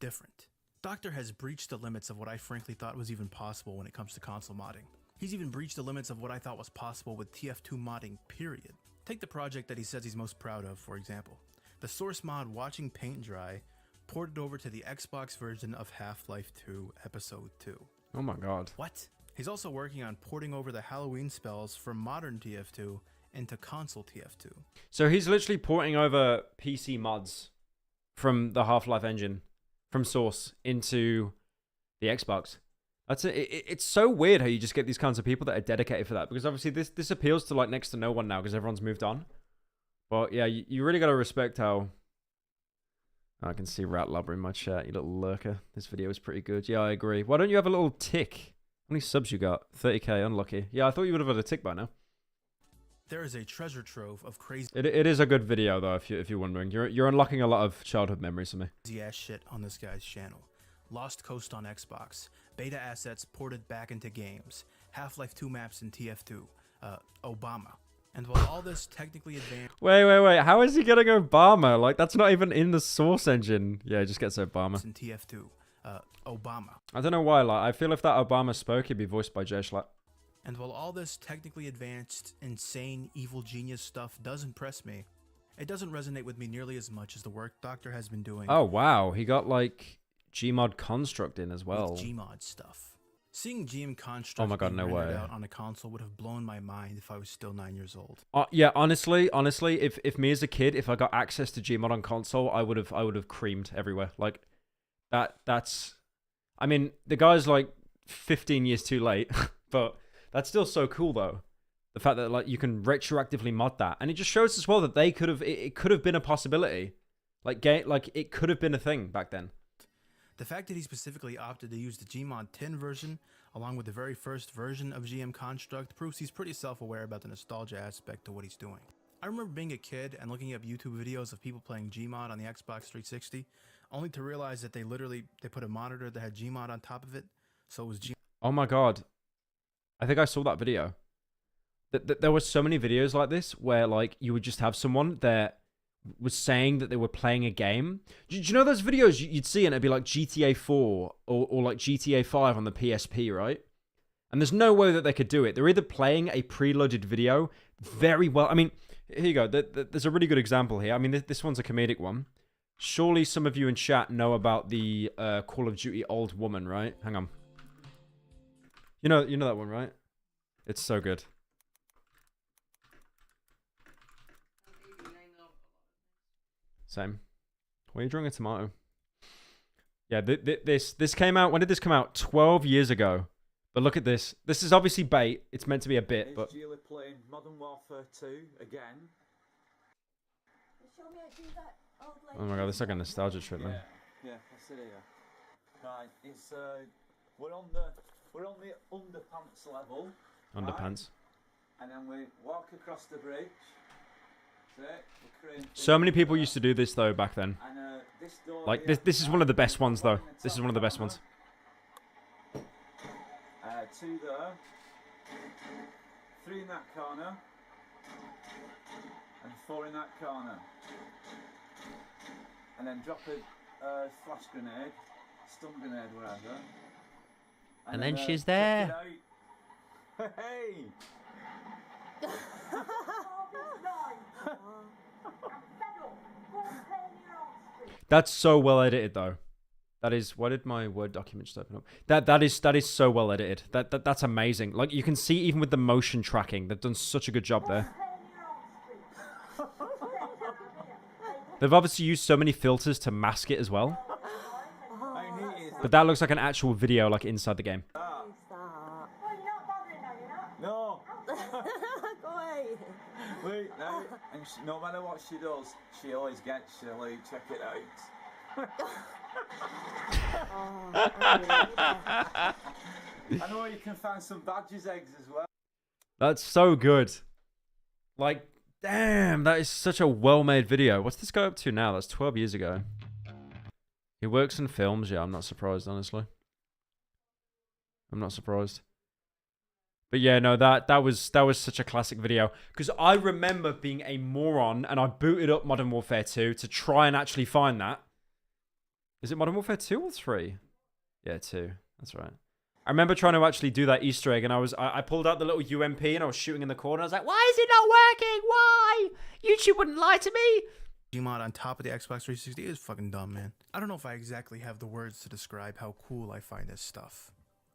different. Doctor has breached the limits of what I frankly thought was even possible when it comes to console modding. He's even breached the limits of what I thought was possible with TF2 modding, period. Take the project that he says he's most proud of, for example. The source mod Watching Paint Dry ported over to the Xbox version of Half-Life 2 Episode 2. Oh my god. What? He's also working on porting over the Halloween spells from modern TF2 into console TF2. So he's literally porting over PC mods from the Half-Life engine, from Source, into the Xbox. It's so weird how you just get these kinds of people that are dedicated for that, because obviously this appeals to like next to no one now because everyone's moved on. But yeah, you really got to respect how... Oh, I can see Rat Lubber in my chat, you little lurker. This video is pretty good. Yeah, I agree. Why don't you have a little tick? How many subs you got? 30k, unlucky. Yeah, I thought you would have had a tick by now. There is a treasure trove of crazy It is a good video though, if you're wondering. You're unlocking a lot of childhood memories for me. ass shit on this guy's channel. Lost Coast on Xbox, beta assets ported back into games, Half-Life 2 maps in TF2, Obama. And while all this technically advanced Wait. How is he getting Obama? Like, that's not even in the source engine. Yeah, he just gets Obama. in TF2, Obama. I don't know why. Like, I feel if that Obama spoke, he'd be voiced by Jay Schlatt. And while all this technically advanced, insane, evil genius stuff does impress me, it doesn't resonate with me nearly as much as the work Doctor has been doing. Oh, wow. He got, like, Gmod Construct in as well. With Gmod stuff. Seeing GM Construct Oh my God, being no rendered way. out on a console would have blown my mind if I was still 9 years old. Yeah, honestly, if me as a kid, if I got access to Gmod on console, I would have creamed everywhere. Like, that's... I mean, the guy's, like, 15 years too late, but that's still so cool, though. The fact that, like, you can retroactively mod that. And it just shows as well that they could have... It could have been a possibility. Like, it could have been a thing back then. The fact that he specifically opted to use the Gmod 10 version, along with the very first version of GM Construct, proves he's pretty self-aware about the nostalgia aspect to what he's doing. I remember being a kid and looking up YouTube videos of people playing Gmod on the Xbox 360, only to realize that they put a monitor that had Gmod on top of it, so it was Gmod. Oh my God. I think I saw that video. There were so many videos like this where, like, you would just have someone that was saying that they were playing a game. Do you know those videos you'd see and it'd be like GTA 4 or like GTA 5 on the PSP, right? And there's no way that they could do it. They're either playing a preloaded video very well. I mean, here you go. There's a really good example here. I mean, this one's a comedic one. Surely some of you in chat know about the Call of Duty Old Woman, right? Hang on. You know that one, right? It's so good. Same. Why are you drawing a tomato? Yeah, this came out. When did this come out? 12 years ago. But look at this. This is obviously bait. It's meant to be a bit, but... Julie playing Modern Warfare 2 again. Oh my God, this is like a nostalgia trip, man. Yeah, I see here. Right, it's we're on the underpants level. Underpants. Right? And then we walk across the bridge. So many people used to do this though back then. And, this door like here, this is one of the best ones though. This is one of the best ones. 2 there, 3 in that corner, and 4 in that corner. And then drop a flash grenade, stun grenade, wherever. And then she's check there. it out. Hey! That's so well edited though. That is, why did my Word document just open up? That is so well edited. That's amazing. Like you can see even with the motion tracking, they've done such a good job there. They've obviously used so many filters to mask it as well. But that looks like an actual video like inside the game. No! Go away! Wait, no. And no matter what she does, she always gets you. Like, check it out. I know you can find some badger's eggs as well. That's so good. Like, damn, that is such a well-made video. What's this guy up to now? That's 12 years ago. He works in films. Yeah, I'm not surprised, honestly. I'm not surprised. But yeah, no, that was such a classic video. Because I remember being a moron and I booted up Modern Warfare 2 to try and actually find that. Is it Modern Warfare 2 or 3? Yeah, 2. That's right. I remember trying to actually do that Easter egg and I pulled out the little UMP and I was shooting in the corner. I was like, why is it not working? Why? YouTube wouldn't lie to me. Gmod on top of the Xbox 360 is fucking dumb, man. I don't know if I exactly have the words to describe how cool I find this stuff.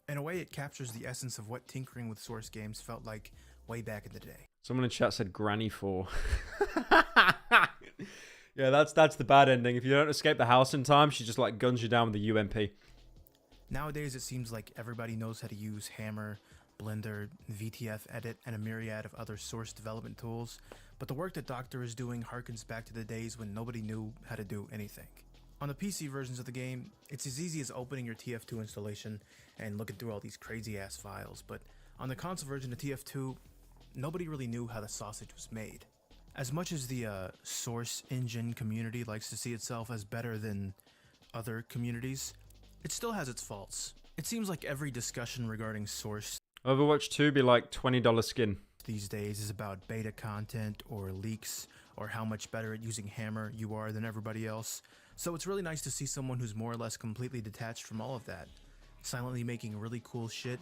In a way, it captures the essence of what tinkering with source games felt like way back in the day. Someone in chat said Granny 4. Yeah, that's the bad ending. If you don't escape the house in time, she just like guns you down with the UMP. Nowadays, it seems like everybody knows how to use Hammer, Blender, VTF Edit, and a myriad of other source development tools, but the work that Doctor is doing harkens back to the days when nobody knew how to do anything. On the PC versions of the game, it's as easy as opening your TF2 installation and looking through all these crazy-ass files, but on the console version of TF2, nobody really knew how the sausage was made. As much as the source engine community likes to see itself as better than other communities, it still has its faults. It seems like every discussion regarding Source Overwatch 2 be like $20 skin. these days is about beta content or leaks or how much better at using Hammer you are than everybody else. So it's really nice to see someone who's more or less completely detached from all of that, silently making really cool shit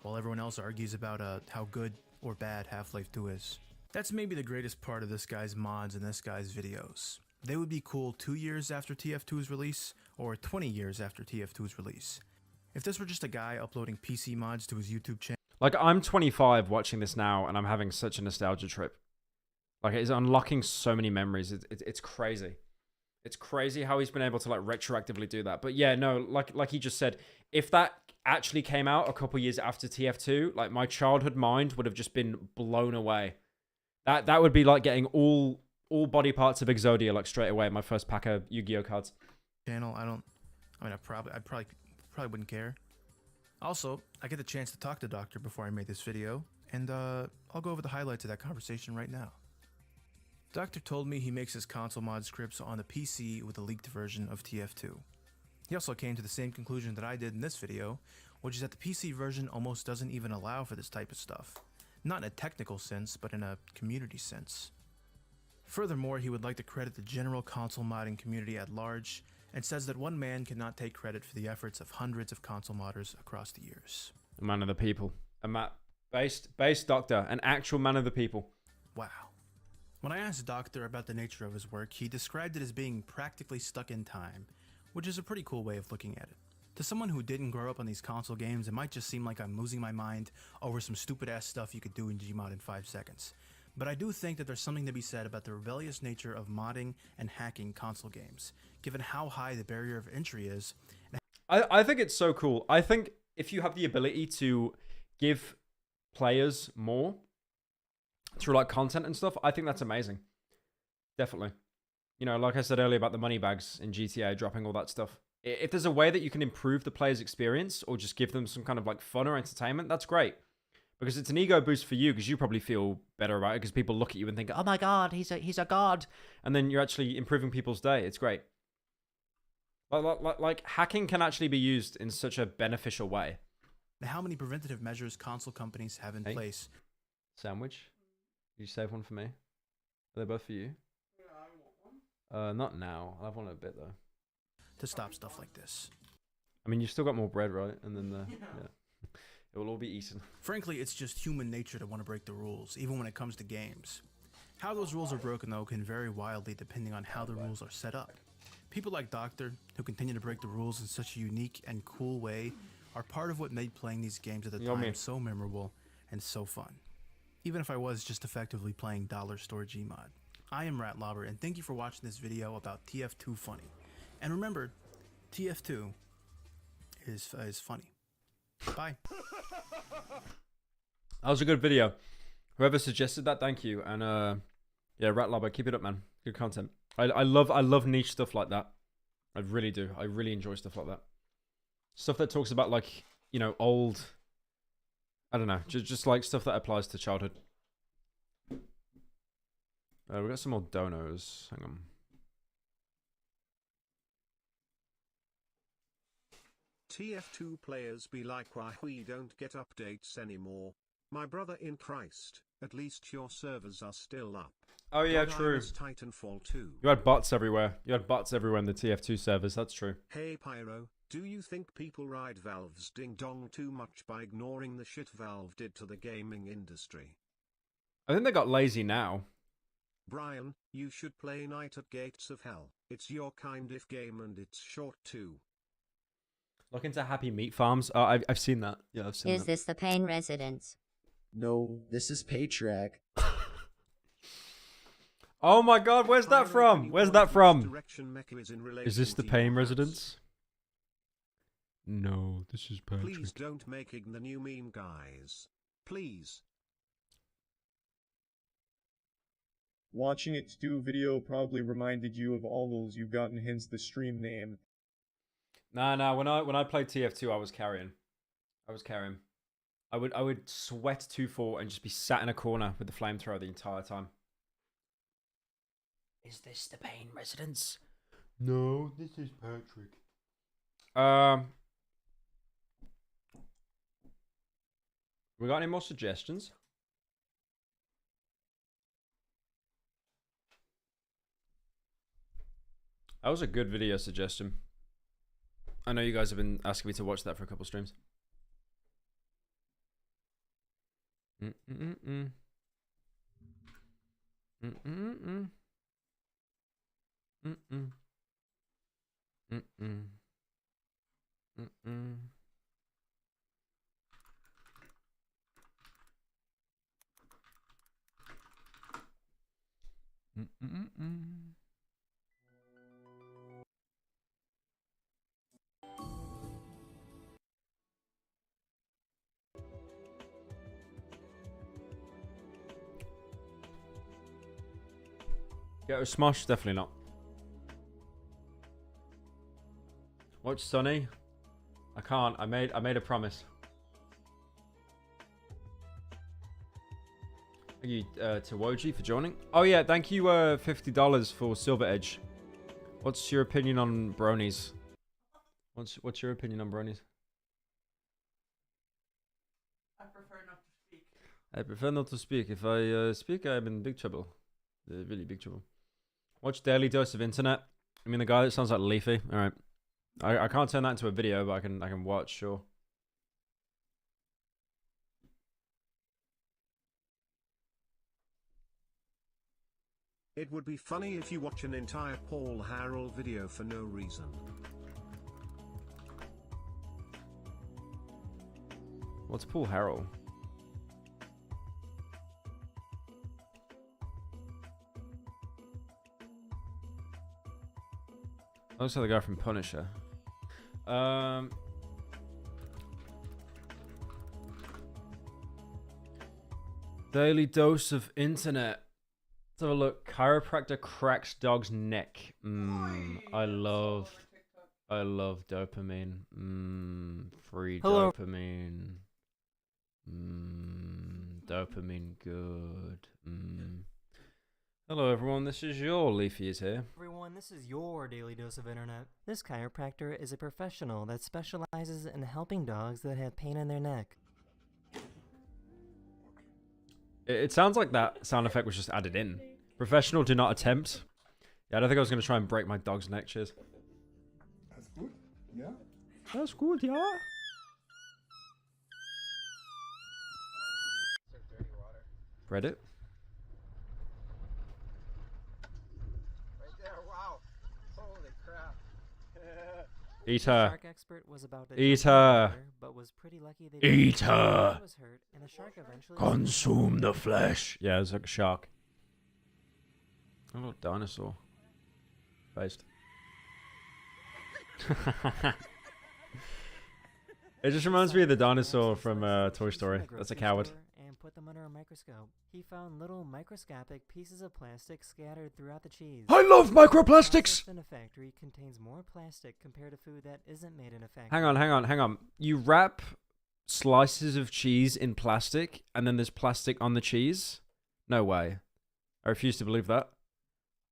while everyone else argues about how good or bad Half-Life 2 is. That's maybe the greatest part of this guy's mods and this guy's videos. They would be cool 2 years after TF2's release or 20 years after TF2's release. If this were just a guy uploading PC mods to his YouTube channel. Like, I'm 25 watching this now, and I'm having such a nostalgia trip. Like, it's unlocking so many memories. It's crazy. It's crazy how he's been able to, like, retroactively do that. But yeah, no, like he just said, if that actually came out a couple years after TF2, like, my childhood mind would have just been blown away. That would be like getting all body parts of Exodia, like, straight away. My first pack of Yu-Gi-Oh cards. I probably wouldn't care. Also, I get the chance to talk to Doctor before I made this video, and I'll go over the highlights of that conversation right now. Doctor told me he makes his console mod scripts on the PC with a leaked version of TF2. He also came to the same conclusion that I did in this video, which is that the PC version almost doesn't even allow for this type of stuff. Not in a technical sense, but in a community sense. Furthermore, he would like to credit the general console modding community at large, and says that one man cannot take credit for the efforts of hundreds of console modders across the years. A man of the people. Base doctor. An actual man of the people. Wow. When I asked Doctor about the nature of his work, he described it as being practically stuck in time, which is a pretty cool way of looking at it. To someone who didn't grow up on these console games, it might just seem like I'm losing my mind over some stupid ass stuff you could do in Gmod in 5 seconds. But I do think that there's something to be said about the rebellious nature of modding and hacking console games, given how high the barrier of entry is. I think it's so cool. I think if you have the ability to give players more through like content and stuff, I think that's amazing. Definitely. You know, like I said earlier about the money bags in GTA, dropping all that stuff. If there's a way that you can improve the player's experience or just give them some kind of like fun or entertainment, that's great. Because it's an ego boost for you, because you probably feel better about it, because people look at you and think, oh my god, he's a god. And then you're actually improving people's day. It's great. Like hacking can actually be used in such a beneficial way. How many preventative measures console companies have in place? Sandwich? Did you save one for me? Are they both for you? Yeah, I want one. Not now. I'll have one in a bit, though. To stop stuff like this. I mean, you've still got more bread, right? And then yeah. It will all be eaten. Frankly, it's just human nature to want to break the rules, even when it comes to games. How those rules are broken, though, can vary wildly depending on how the rules are set up. People like Doctor, who continue to break the rules in such a unique and cool way, are part of what made playing these games at the time so memorable and so fun. Even if I was just effectively playing Dollar Store Gmod. I am Ratlobber, and thank you for watching this video about TF2 Funny. And remember, TF2 is funny. Bye. That was a good video. Whoever suggested that, thank you. And yeah, Ratlobber, keep it up, man. Good content. I love niche stuff like that. I really do. I really enjoy stuff like that. Stuff that talks about, like, you know, old, I don't know, just like stuff that applies to childhood. We got some more donos. Hang on. TF2 players be like, why we don't get updates anymore? My brother in Christ, at least your servers are still up. Oh yeah, God, true. Titanfall 2. You had bots everywhere. You had bots everywhere in the TF2 servers. That's true. Hey Pyro, do you think people ride Valve's ding dong too much by ignoring the shit Valve did to the gaming industry? I think they got lazy now. Brian, you should play Night at Gates of Hell. It's your kind of game and it's short too. Look into Happy Meat Farms. I've seen that. Yeah, I've seen that. Is this the Pain Residence? No, this is Paytrack. Oh my god, where's that from? Where's that from? Is this the Pain Residence? No, this is Patrick. Please don't make Ign the new meme, guys. Please. Watching its do video probably reminded you of all those you've gotten hence the stream name. Nah. When I played TF2, I was carrying. I would sweat 2-4 and just be sat in a corner with the flamethrower the entire time. Is this the Pain Residence? No, this is Patrick. We got any more suggestions? That was a good video suggestion. I know you guys have been asking me to watch that for a couple streams. Mm-mm-mm. Mm-mm-mm. Mm-mm. Mm-mm. Mm-mm. Mm-mm-mm. Yeah, Smosh, definitely not. Watch Sunny. I can't. I made a promise. Thank you to Woji for joining. Oh yeah, thank you $50 for Silver Edge. What's your opinion on bronies? What's your opinion on bronies? I prefer not to speak. I prefer not to speak. If I speak, I'm in big trouble. Really big trouble. Watch Daily Dose of Internet. I mean, the guy that sounds like Leafy. All right. I can't turn that into a video, but I can watch, sure. It would be funny if you watch an entire Paul Harrell video for no reason. What's Paul Harrell? Looks like the guy from Punisher. Daily Dose of Internet. Let's have a look. Chiropractor cracks dog's neck. I love dopamine. Free Hello. dopamine. Dopamine good. Hello everyone, this is your Leafy is here. Everyone, this is your Daily Dose of Internet. This chiropractor is a professional that specializes in helping dogs that have pain in their neck. It sounds like that sound effect was just added in. Professional, do not attempt. Yeah, I don't think I was going to try and break my dog's neck. Cheers. That's good, yeah? That's good, yeah? Reddit? Eat her. Shark expert was about to Eat jump in the her. water, but was pretty lucky they Eat didn't. her. He was hurt, and the shark eventually Consume the flesh. Yeah, it's like a shark. A little dinosaur. Based. It just reminds me of the dinosaur from Toy Story. That's a coward. And put them under a microscope. He found little microscopic pieces of plastic scattered throughout the cheese. I love microplastics! Processed in a factory contains more plastic compared to food that isn't made in a factory. Hang on. You wrap slices of cheese in plastic, and then there's plastic on the cheese? No way. I refuse to believe that.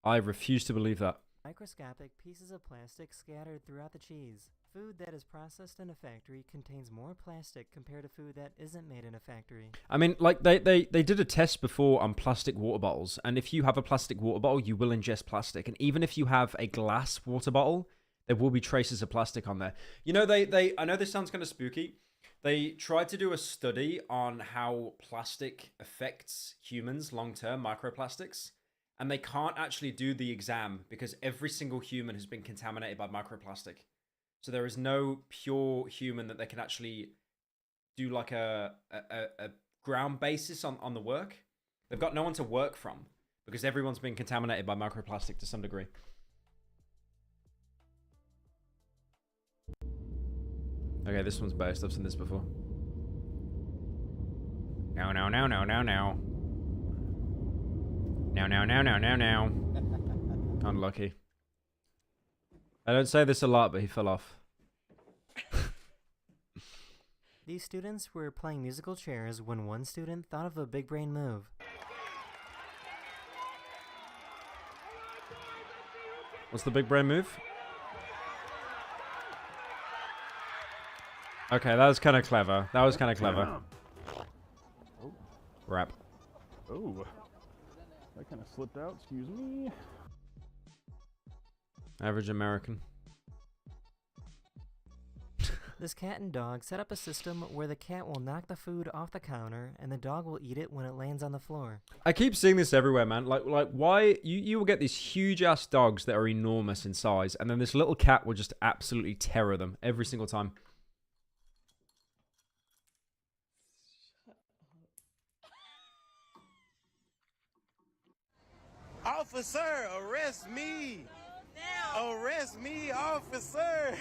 I refuse to believe that. Microscopic pieces of plastic scattered throughout the cheese. Food that is processed in a factory contains more plastic compared to food that isn't made in a factory. I mean, like, they did a test before on plastic water bottles, and if you have a plastic water bottle, you will ingest plastic. And even if you have a glass water bottle, there will be traces of plastic on there. You know, I know this sounds kind of spooky. They tried to do a study on how plastic affects humans long-term, microplastics. And they can't actually do the exam because every single human has been contaminated by microplastic. So there is no pure human that they can actually do like a ground basis on the work. They've got no one to work from because everyone's been contaminated by microplastic to some degree. Okay, this one's based. I've seen this before. Now. Now. Unlucky. I don't say this a lot, but he fell off. These students were playing musical chairs when one student thought of a big brain move. What's the big brain move? Okay, that was kind of clever. Crap. Oh, that kind of slipped out. Excuse me. Average American. This cat and dog set up a system where the cat will knock the food off the counter and the dog will eat it when it lands on the floor. I keep seeing this everywhere, man. Like why you will get these huge ass dogs that are enormous in size, and then this little cat will just absolutely terror them every single time. Officer, arrest me! Arrest me, officer!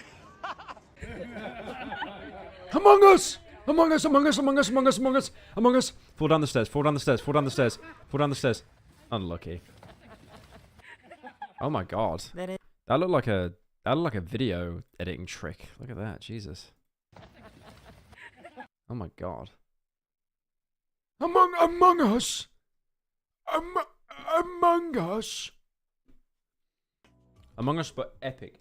Among us! Among us, among us, among us, among us, among us, among us! Fall down the stairs, fall down the stairs, fall down the stairs, fall down the stairs. Unlucky. Oh my god. That looked like a video editing trick. Look at that, Jesus. Oh my god. Among us! Among us! Among Us, but epic.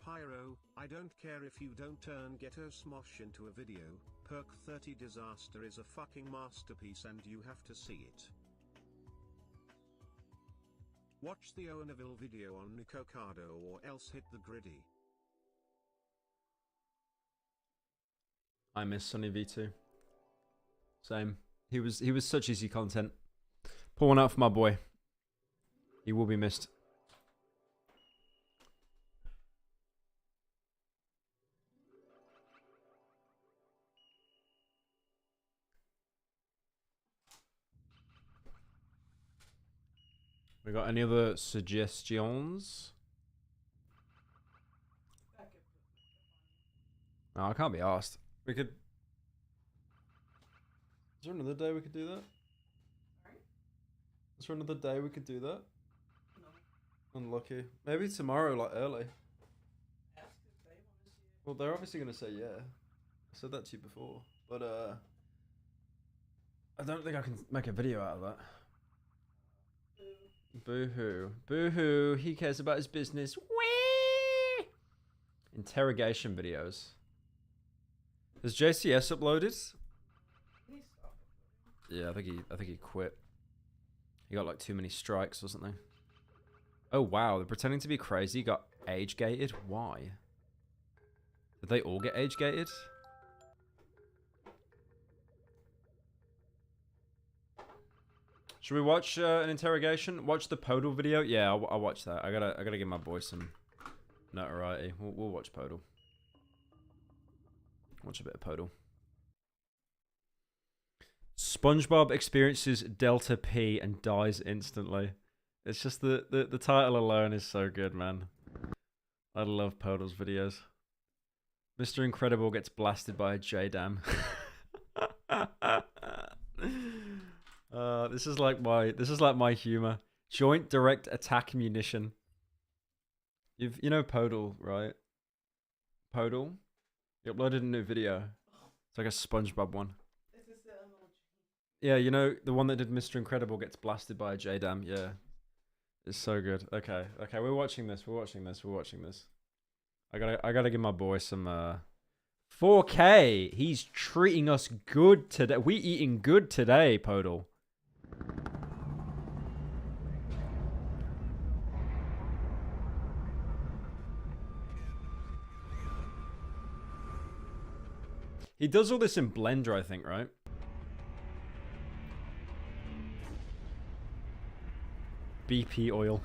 Pyro, I don't care if you don't turn Ghetto Smosh into a video, Perk 30 Disaster is a fucking masterpiece and you have to see it. Watch the Owenaville video on Nicocado or else hit the griddy. I miss Sunny V2. Same. He was such easy content. Pour one out for my boy. He will be missed. We got any other suggestions? No, I can't be asked. We could... Is there another day we could do that? Is there another day we could do that? No. Unlucky. Maybe tomorrow, like early. Well, they're obviously going to say yeah. I said that to you before. But, I don't think I can make a video out of that. Boo-hoo. Boo-hoo. He cares about his business. Whee! Interrogation videos. Has JCS uploaded? Yeah, I think he quit. He got like too many strikes or something. Oh wow, they're pretending to be crazy. Got age gated. Why? Did they all get age gated? Should we watch an interrogation? Watch the Podal video? Yeah, I'll watch that. I gotta give my boy some notoriety. We'll watch Podal. Watch a bit of Podal. SpongeBob experiences Delta P and dies instantly. It's just the title alone is so good, man. I love Podal's videos. Mr. Incredible gets blasted by a J-Dam. This is like my humor. Joint direct attack munition. You know Podal, right? Podal? He uploaded a new video. It's like a SpongeBob one. Yeah, you know the one that did Mr. Incredible gets blasted by a J-Dam. Yeah, it's so good. Okay, we're watching this. I gotta give my boy some 4K. He's treating us good today. We eating good today, Podal. He does all this in Blender, I think, right? BP oil.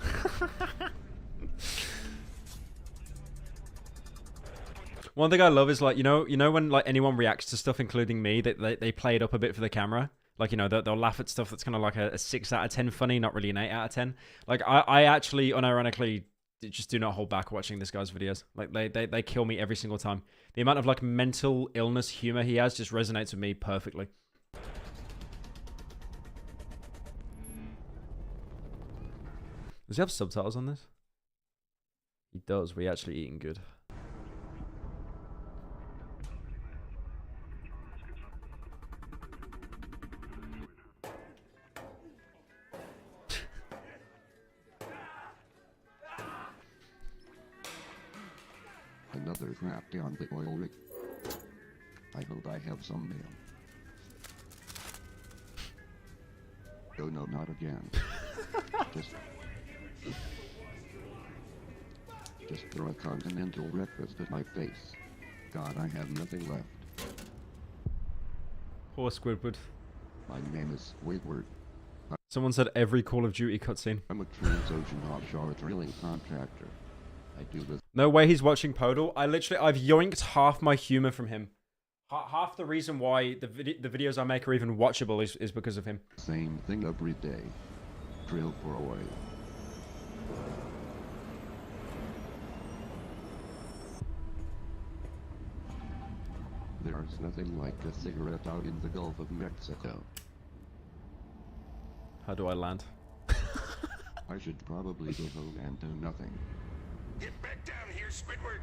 One thing I love is like, you know when like anyone reacts to stuff, including me, they play it up a bit for the camera. Like, you know, they'll laugh at stuff that's kind of like a 6 out of 10 funny, not really an 8 out of 10. Like, I actually, unironically, just do not hold back watching this guy's videos. Like, they kill me every single time. The amount of, like, mental illness humor he has just resonates with me perfectly. Does he have subtitles on this? He does. We actually eating good. other crap down the oil rig. I hope I have some mail. Oh no, not again. Just throw a continental breakfast at my face. God, I have nothing left. Poor Squidward. My name is Squidward. Someone said every Call of Duty cutscene. I'm a transocean offshore drilling contractor. I do this. No way he's watching Podal. I've yoinked half my humor from him. Half the reason why the videos I make are even watchable is because of him. Same thing every day. Drill for oil. There's nothing like a cigarette out in the Gulf of Mexico. How do I land? I should probably go home and do nothing. Get back down here, Squidward!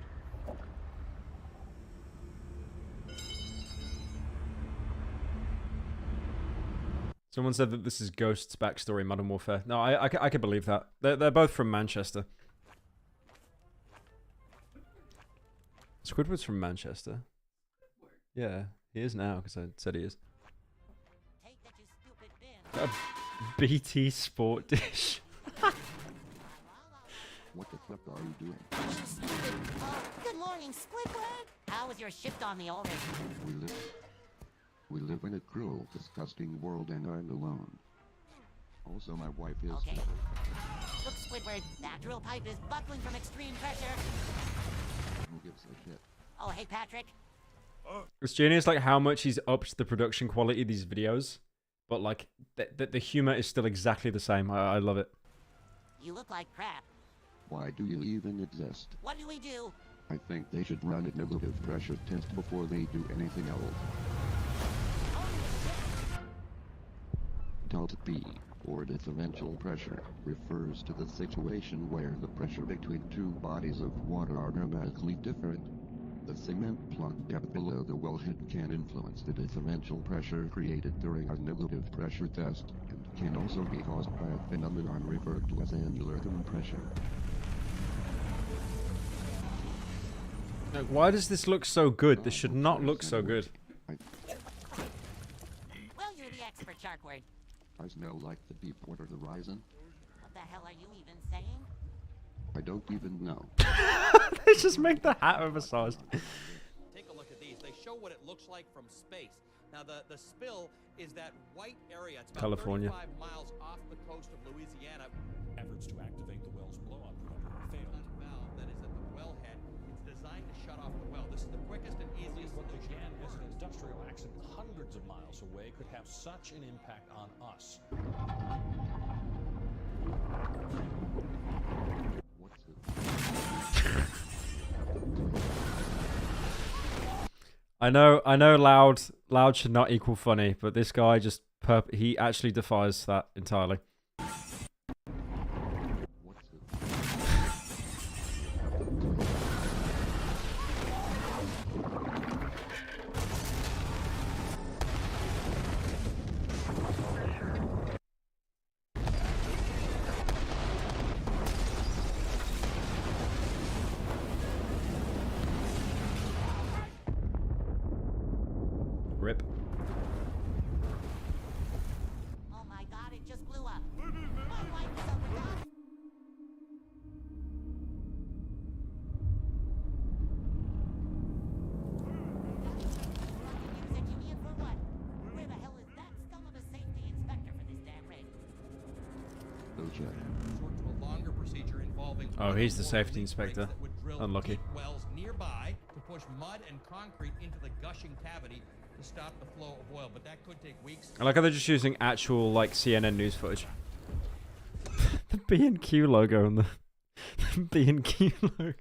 Someone said that this is Ghost's backstory in Modern Warfare. No, I can believe that. They're both from Manchester. Squidward's from Manchester. Yeah, he is now, because I said he is. A BT Sport Dish. What the fuck are you doing? Good morning, Squidward. How was your shift on the old rig? We live in a cruel, disgusting world and I'm alone. Also, my wife is... Okay. Look, Squidward, that drill pipe is buckling from extreme pressure. Who gives a shit? Oh, hey, Patrick. It's genius, like, how much he's upped the production quality of these videos. But, like, the humor is still exactly the same. I love it. You look like crap. Why do you even exist? What do we do? I think they should run a negative pressure test before they do anything else. Delta P, or differential pressure, refers to the situation where the pressure between two bodies of water are dramatically different. The cement plug depth below the wellhead can influence the differential pressure created during a negative pressure test, and can also be caused by a phenomenon referred to as annular compression. Like, why does this look so good? This should not look so good. Well, you're the expert, Sharkward. I smell like the Deepwater Horizon. What the hell are you even saying? I don't even know. They just make the hat oversized. Take a look at these. They show what it looks like from space. Now, the spill is that white area. It's about California. 35 miles off the coast of Louisiana. Efforts to activate the well's blow-up preventer failed. That valve that is at the wellhead, it's designed to shut off the well. This is the quickest and easiest What solution. began as an industrial accident hundreds of miles away could have such an impact on us. I know loud should not equal funny, but this guy just he actually defies that entirely. Rip. Oh my god, it just blew up. My wife is up with us. For what? Where the hell is that scum of a safety inspector for this damn rig? Resort to a longer procedure involving Oh, he's the safety inspector. Unlucky. deep wells nearby to push mud and concrete into the gushing cavity to stop the flow of oil, but that could take weeks. I like how they're just using actual, like, CNN news footage. The B&Q logo on the B&Q logo.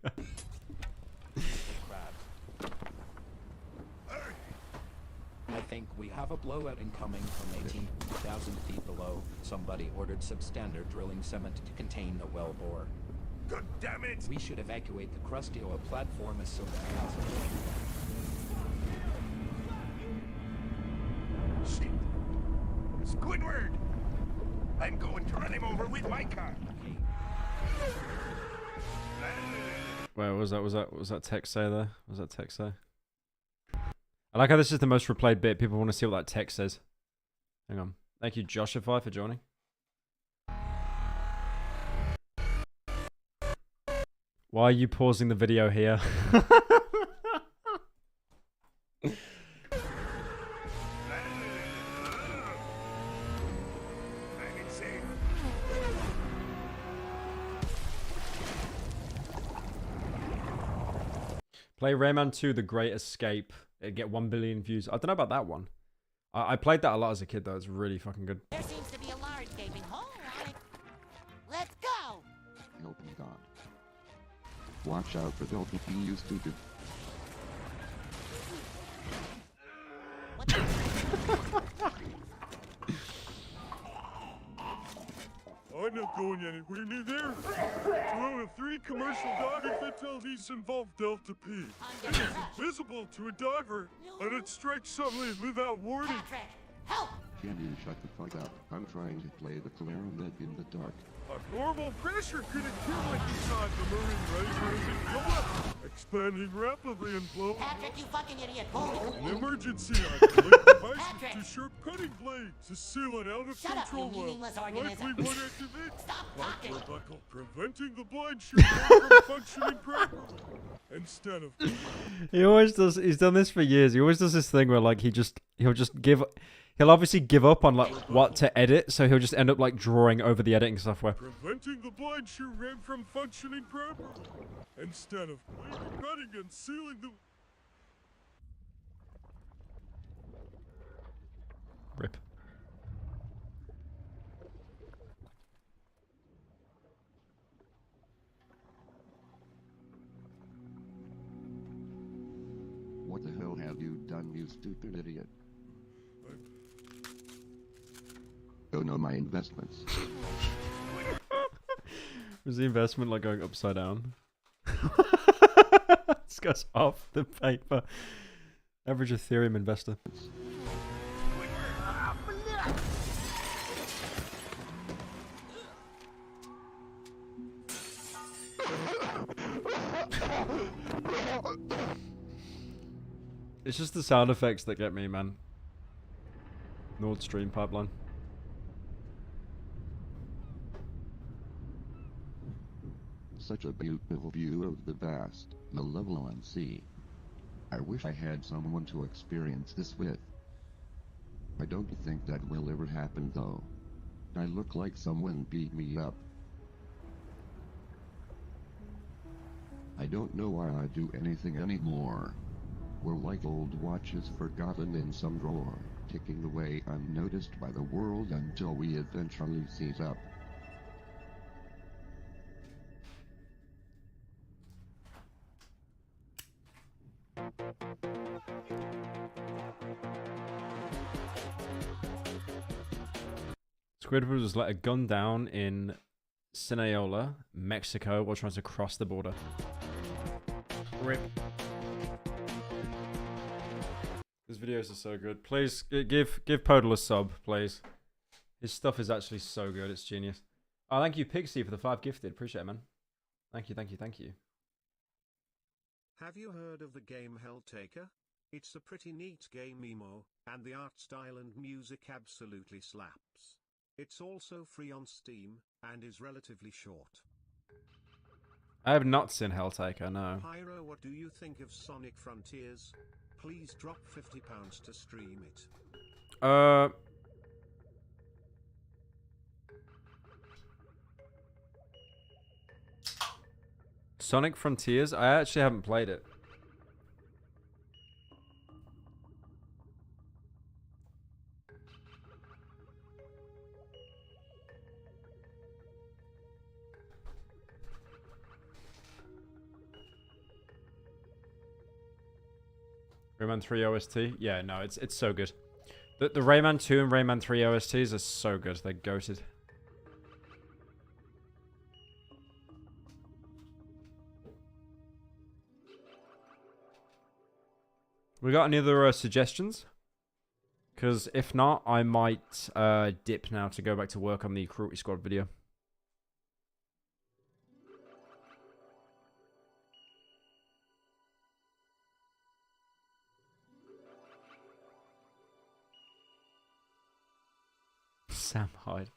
I think we have a blowout incoming from 18,000 feet below. Somebody ordered substandard drilling cement to contain the well bore. God damn it! We should evacuate the crusty oil platform as soon as possible. Shit! Squidward! I'm going to run him over with my car. Wait, what was that? What was that text say there? What was that text say? I like how this is the most replayed bit. People want to see what that text says. Hang on. Thank you, Joshify, for joining. Why are you pausing the video here? Play Rayman 2 The Great Escape. It'd get 1 billion views. I don't know about that one. I played that a lot as a kid though. It's really fucking good. There seems to be a large gaping hole on it. Let's go! Help me God. Watch out for Delta P, you stupid. I'm not going anywhere near there. 2 of 3 commercial diving fatalities involve Delta P. It is invisible to a diver, and it strikes suddenly without warning. Help! Can you shut the fuck up? I'm trying to play the clarinet in the dark. Abnormal pressure could accumulate inside the marine razor as it goes up, expanding rapidly and blowing Patrick, you fucking idiot! Hold it! an emergency isolate devices to sharp cutting blades to seal an out-of-control meaningless likely organism. would activate. Stop talking! Buckle, preventing the blind chute from functioning properly. Instead of He always does. He's done this for years. He always does this thing where like he'll just give. He'll obviously give up on like what to edit, so he'll just end up like drawing over the editing software. preventing the blind chute from functioning properly. Instead of cutting and sealing the Rip. What the hell have you done, you stupid idiot? Oh no, my investments. Was the investment like going upside down? This guy's off the paper. Average Ethereum investor. It's just the sound effects that get me, man. Nord Stream pipeline. Such a beautiful view of the vast, malevolent sea. I wish I had someone to experience this with. I don't think that will ever happen though. I look like someone beat me up. I don't know why I do anything anymore. We're like old watches forgotten in some drawer, ticking away unnoticed by the world until we eventually seize up. Squidward was let a gun down in Sinaloa, Mexico, while trying to cross the border. Rip. His videos are so good. Please give Podal a sub, please. His stuff is actually so good. It's genius. Oh, thank you, Pixie, for the 5 gifted. Appreciate it, man. Thank you, thank you, thank you. Have you heard of the game Helltaker? It's a pretty neat game emo, and the art style and music absolutely slaps. It's also free on Steam, and is relatively short. I have not seen Helltaker, no. Pyro, what do you think of Sonic Frontiers? Please drop £50 to stream it. Sonic Frontiers? I actually haven't played it. Rayman 3 OST? Yeah, no, it's so good. The Rayman 2 and Rayman 3 OSTs are so good. They're goated. We got any other suggestions? Because if not, I might dip now to go back to work on the Cruelty Squad video. Sam Hyde.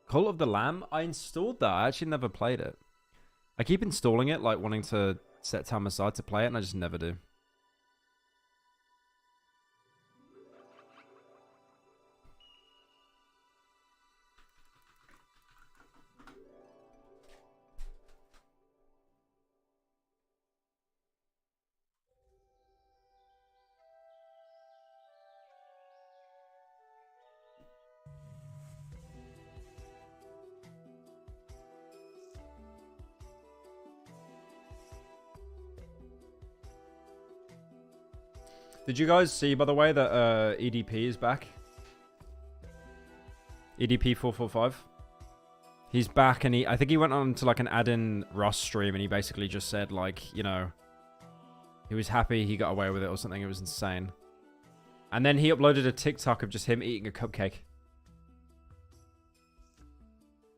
Cult of the Lamb? I installed that. I actually never played it. I keep installing it, like wanting to set time aside to play it, and I just never do. Did you guys see, by the way, that EDP is back? EDP 445. He's back, and I think he went on to like an Adin Ross stream, and he basically just said, like, you know, he was happy he got away with it or something. It was insane. And then he uploaded a TikTok of just him eating a cupcake.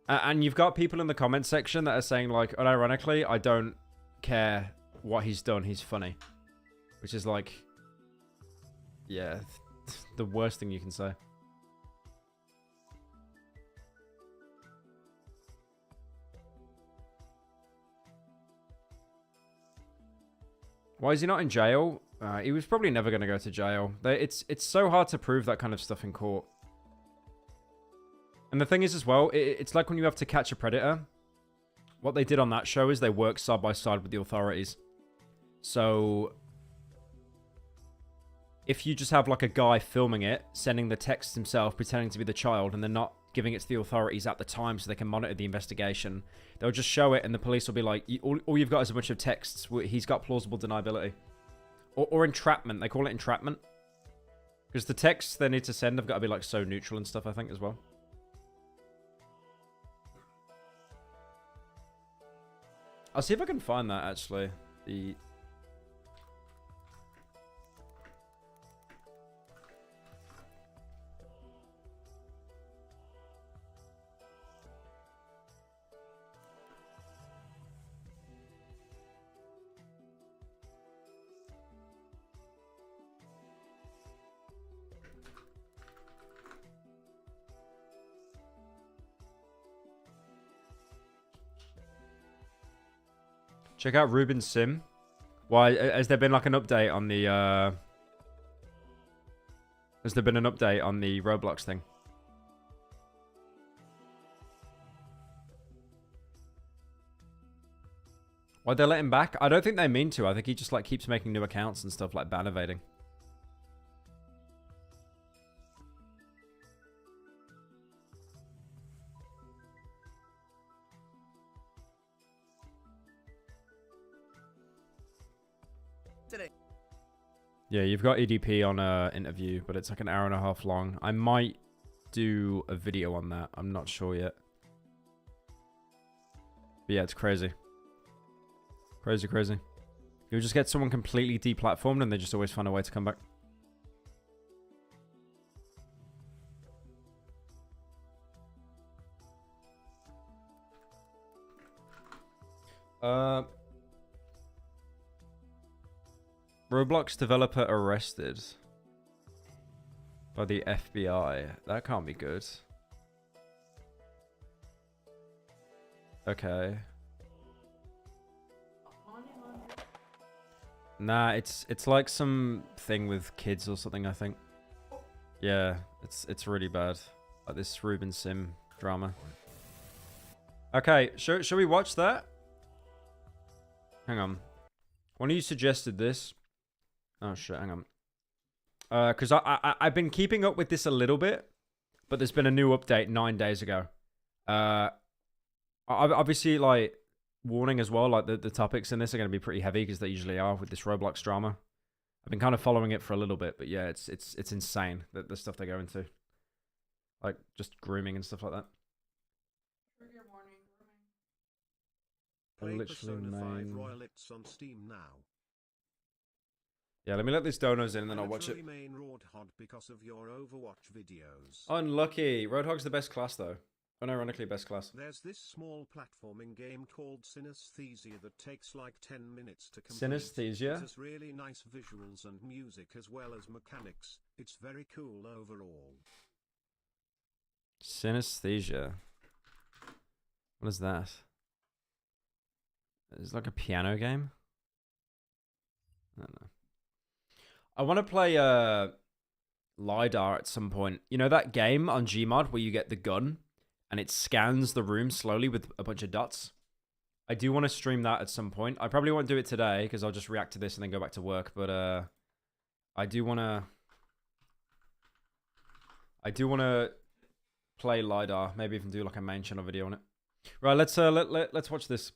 And you've got people in the comment section that are saying, like, unironically, I don't care what he's done. He's funny. Which is like... yeah, the worst thing you can say. Why is he not in jail? He was probably never going to go to jail. It's so hard to prove that kind of stuff in court. And the thing is as well, it's like when you have to catch a predator. What they did on that show is they worked side by side with the authorities. So... if you just have like a guy filming it, sending the text himself, pretending to be the child, and then not giving it to the authorities at the time so they can monitor the investigation, they'll just show it and the police will be like, all you've got is a bunch of texts. He's got plausible deniability. Or entrapment. They call it entrapment. Because the texts they need to send have got to be like so neutral and stuff, I think, as well. I'll see if I can find that, actually. The... check out Ruben's Sim. Why has there been like an update on the has there been an update on the Roblox thing? Why'd they let him back? I don't think they mean to. I think he just like keeps making new accounts and stuff, like ban evading. Yeah, you've got EDP on interview, but it's like an hour and a half long. I might do a video on that. I'm not sure yet. But yeah, it's crazy. Crazy, crazy. You'll just get someone completely deplatformed and they just always find a way to come back. Roblox developer arrested by the FBI. That can't be good. Okay. Nah, it's like some thing with kids or something, I think. Yeah, it's really bad. Like this Ruben Sim drama. Okay, shall we watch that? Hang on. One of you suggested this. Oh shit, hang on. Because I've been keeping up with this a little bit, but there's been a new update 9 days ago. Obviously, like, warning as well, like the topics in this are going to be pretty heavy because they usually are with this Roblox drama. I've been kind of following it for a little bit, but yeah, it's insane, the stuff they go into. Like, just grooming and stuff like that. Trigger warning. Play Literally Persona 5 main... Royal, it's on Steam now. Yeah, let me let these donos in and then I'll watch it. Main Roadhog because of your Overwatch videos. Unlucky. Roadhog's the best class though. Unironically, best class. There's this small platforming game called Synesthesia that takes like 10 minutes to complete. Synesthesia? It has really nice visuals and music as well as mechanics. It's very cool overall. Synesthesia. What is that? It's like a piano game? I don't know. I want to play LiDAR at some point. You know that game on Gmod where you get the gun and it scans the room slowly with a bunch of dots? I do want to stream that at some point. I probably won't do it today because I'll just react to this and then go back to work. But I do want to play LiDAR. Maybe even do like a main channel video on it. Right, let's watch this.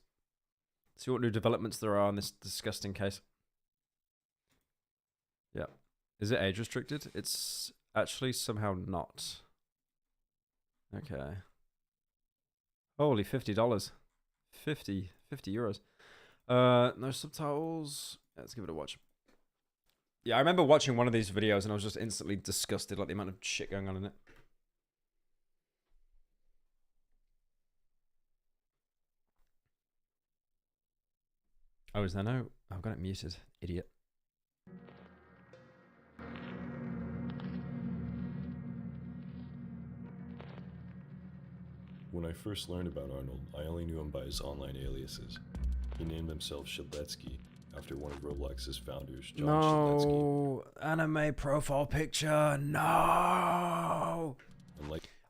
See what new developments there are in this disgusting case. Yeah. Is it age restricted? It's actually somehow not. Okay. Holy $50. 50 euros. No subtitles. Let's give it a watch. Yeah, I remember watching one of these videos and I was just instantly disgusted, like the amount of shit going on in it. Oh, is there no? I've got it muted. Idiot. When I first learned about Arnold, I only knew him by his online aliases. He named himself Shaletsky after one of Roblox's founders, John Shaletsky. No, anime profile picture. No.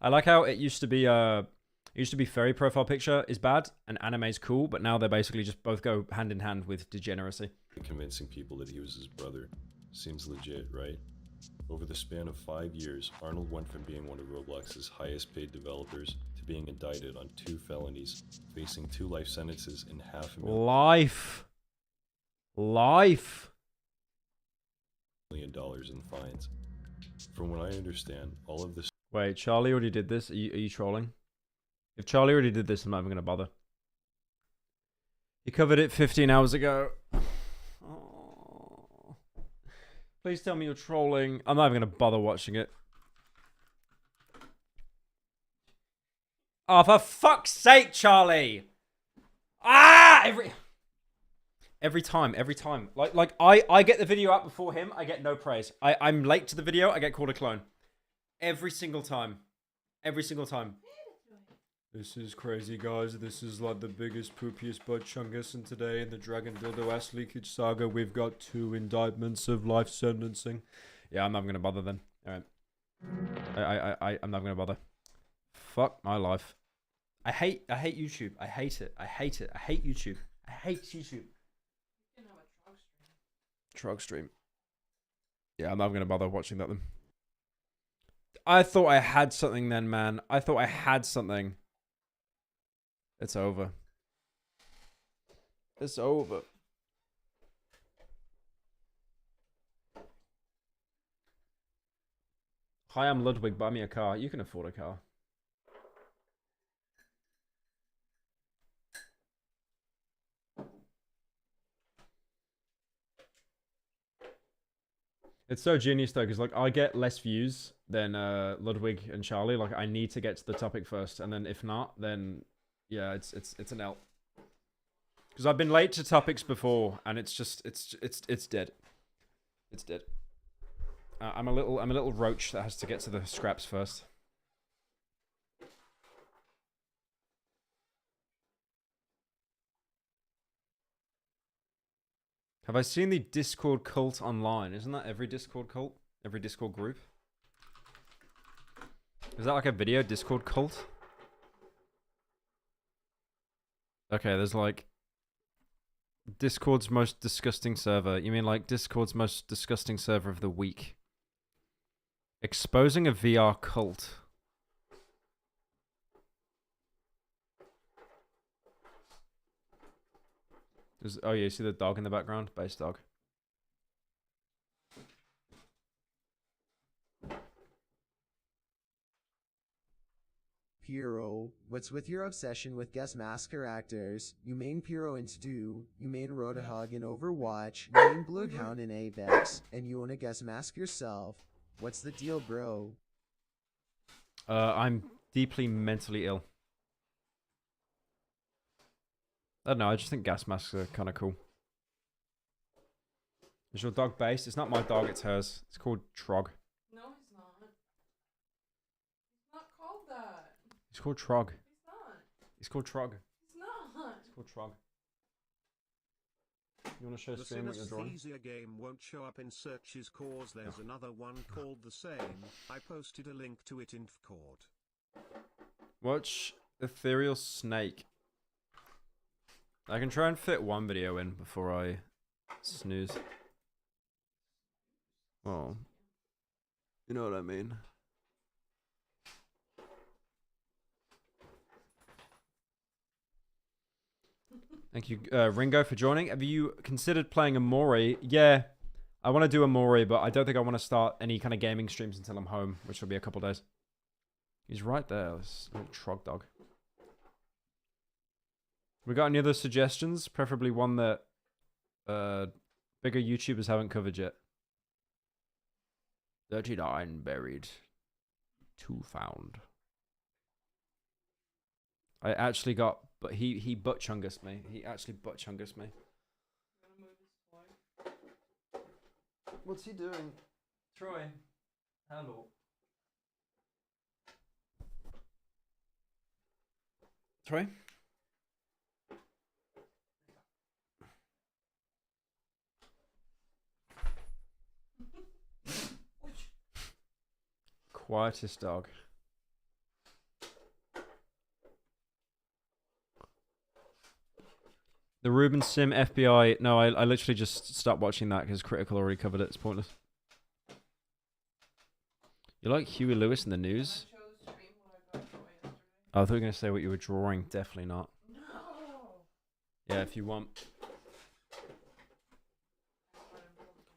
I like how it used to be furry profile picture is bad and anime's cool, but now they basically just both go hand in hand with degeneracy. Convincing people that he was his brother. Seems legit, right? Over the span of 5 years, Arnold went from being one of Roblox's highest paid developers to being indicted on 2 felonies, facing 2 life sentences and $500,000 in fines. From what I understand, all of this. Wait, Charlie already did this? Are you trolling? If Charlie already did this, I'm not even going to bother. He covered it 15 hours ago. Oh. Please tell me you're trolling. I'm not even going to bother watching it. Oh, for fuck's sake, Charlie! Ah! Every time. Like I get the video out before him, I get no praise. I'm late to the video, I get called a clone. Every single time. This is crazy, guys. This is like the biggest, poopiest butt chungus, and today in the Dragon Dildo ass leakage saga, we've got 2 indictments of life sentencing. Yeah, I'm not gonna bother then. Alright. I'm not gonna bother. Fuck my life. I hate YouTube. I hate it. I hate YouTube. I hate YouTube. Trog stream. Yeah, I'm not gonna bother watching that then. I thought I had something then, man. I thought I had something. It's over. It's over. Hi, I'm Ludwig. Buy me a car. You can afford a car. It's so genius though, because like I get less views than Ludwig and Charlie. Like I need to get to the topic first, and then if not, then yeah, it's an L. Because I've been late to topics before, and it's just it's dead. It's dead. I'm a little roach that has to get to the scraps first. Have I seen the Discord cult online? Isn't that every Discord cult? Every Discord group? Is that like a video Discord cult? Okay, there's like Discord's most disgusting server. You mean like Discord's most disgusting server of the week? Exposing a VR cult. Oh yeah, you see the dog in the background? Base dog. Pyro, what's with your obsession with guest masker actors? You main Pyro in Stew, you main Roadhog in Overwatch, you main Bloodhound in Apex, and you own a guest mask yourself. What's the deal, bro? I'm deeply mentally ill. I don't know, I just think gas masks are kind of cool. Is your dog based? It's not my dog, it's hers. It's called Trog. No, he's not. He's not called that. It's called Trog. He's not. It's called Trog. He's not. It's called Trog. You want to show The stream what you're drawing? synesthesia game won't show up in searches cause there's another one called the same. I posted a link to it in Fcord. Watch Ethereal Snake. I can try and fit one video in before I snooze. Well, you know what I mean. Thank you, Ringo, for joining. Have you considered playing Amori? Yeah, I want to do Amori, but I don't think I want to start any kind of gaming streams until I'm home, which will be a couple days. He's right there, this little Trog dog. We got any other suggestions? Preferably one that bigger YouTubers haven't covered yet. 39 buried. 2 found. I actually got, but he butt chungus me. He actually butt chungus me. What's he doing? Troy. Hello. Troy? Quietest dog. The Ruben Sim FBI. No, I literally just stopped watching that because Critical already covered it. It's pointless. You like Huey Lewis in the news? Oh, I thought you were going to say what you were drawing. Definitely not. No. Yeah, if you want.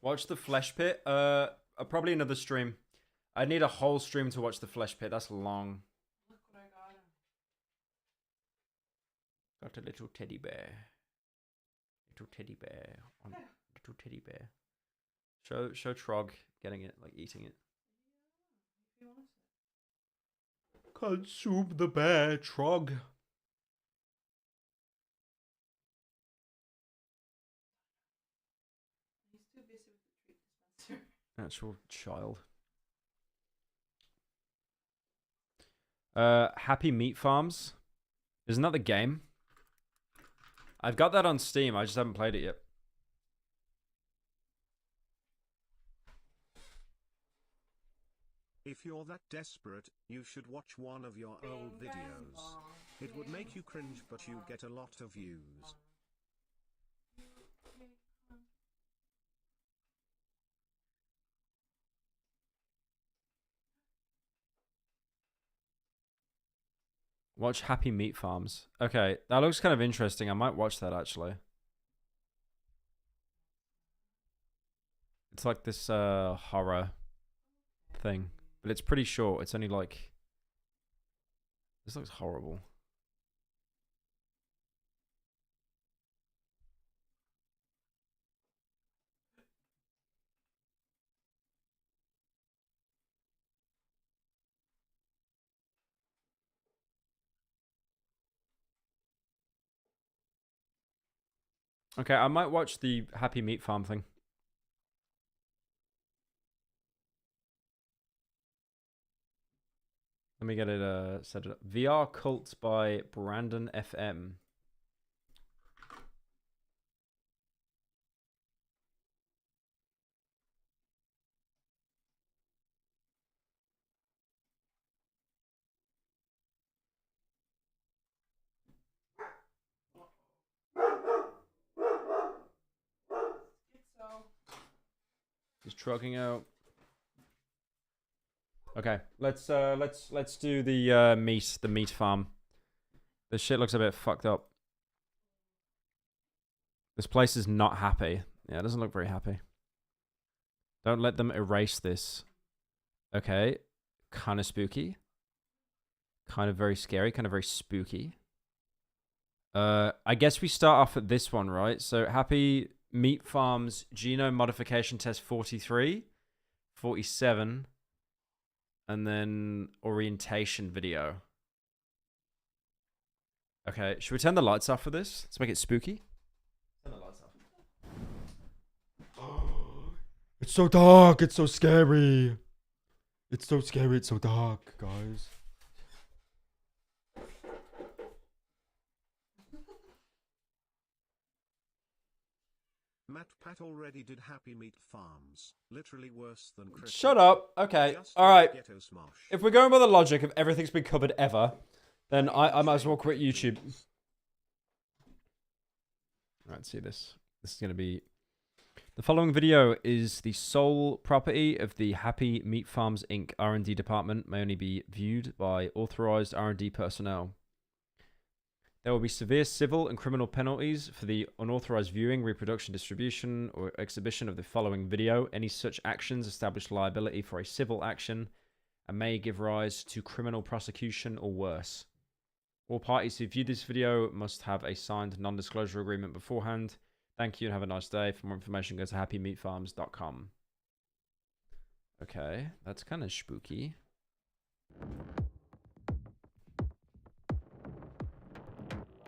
Watch the Flesh Pit. Probably another stream. I need a whole stream to watch the Flesh Pit. That's long. Look what I got him. Got a little teddy bear. Little teddy bear. Little teddy bear. Show Trog getting it, like eating it. Consume the bear, Trog. He's too busy with the treat dispenser. Actual child. Happy Meat Farms. Isn't that the game? I've got that on Steam. I just haven't played it yet. If you're that desperate, you should watch one of your old videos. It would make you cringe, but you get a lot of views. Watch Happy Meat Farms. Okay, that looks kind of interesting. I might watch that actually. It's like this horror thing, but it's pretty short. It's only like, this looks horrible. Okay, I might watch the Happy Meat Farm thing. Let me get it set it up. VR Cult by Brandon FM. He's trucking out. Okay, let's do the meat farm. This shit looks a bit fucked up. This place is not happy. Yeah, it doesn't look very happy. Don't let them erase this. Okay, kind of spooky. Kind of very scary, kind of very spooky. I guess we start off at this one, right? So Happy Meat Farms genome modification test 43, 47, and then orientation video. Okay, should we turn the lights off for this? Let's make it spooky. Turn the lights off. It's so dark. It's so scary. It's so scary. It's so dark, guys. Matt Pat already did Happy Meat Farms. Literally worse than Christmas. Shut up. Okay. Just All right. Ghetto Smosh. If we're going by the logic of everything's been covered ever, then I might as well quit YouTube. Alright, see this. This is going to be... The following video is the sole property of the Happy Meat Farms Inc. R&D department, may only be viewed by authorized R&D personnel. There will be severe civil and criminal penalties for the unauthorized viewing, reproduction, distribution, or exhibition of the following video. Any such actions establish liability for a civil action and may give rise to criminal prosecution or worse. All parties who view this video must have a signed non-disclosure agreement beforehand. Thank you and have a nice day. For more information, go to happymeatfarms.com. Okay, that's kind of spooky.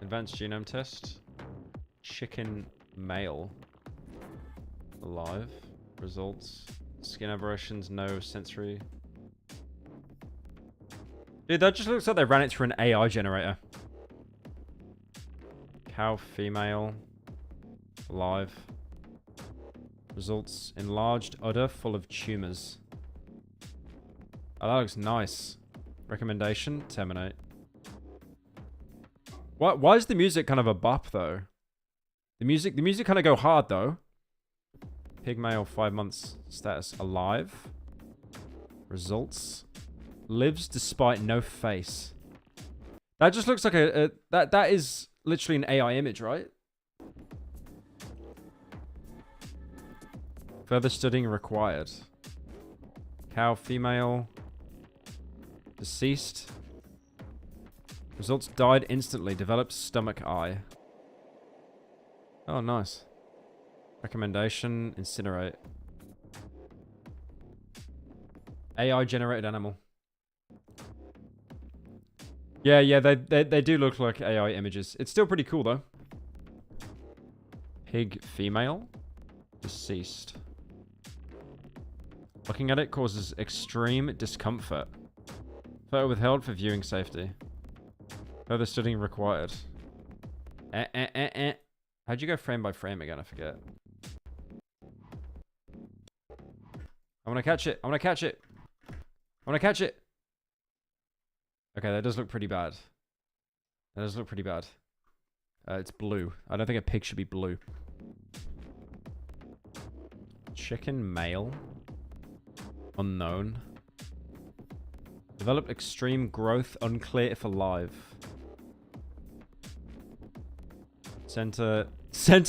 Advanced genome test. Chicken male. Alive. Results. Skin aberrations, no sensory. Dude, that just looks like they ran it through an AI generator. Cow female. Alive. Results enlarged udder full of tumors. Oh, that looks nice. Recommendation, terminate. Why is the music kind of a bop though? The music kind of go hard though. Pig male, 5 months. Status alive. Results. Lives despite no face. That just looks like that is literally an AI image, right? Further studying required. Cow female. Deceased. Results died instantly. Developed stomach eye. Oh, nice. Recommendation, incinerate. AI generated animal. Yeah, they do look like AI images. It's still pretty cool though. Pig female. Deceased. Looking at it causes extreme discomfort. Photo withheld for viewing safety. Further studying required. How'd you go frame by frame again? I forget. I want to catch it. I want to catch it. I want to catch it. Okay, that does look pretty bad. That does look pretty bad. It's blue. I don't think a pig should be blue. Chicken male. Unknown. Developed extreme growth. Unclear if alive. Center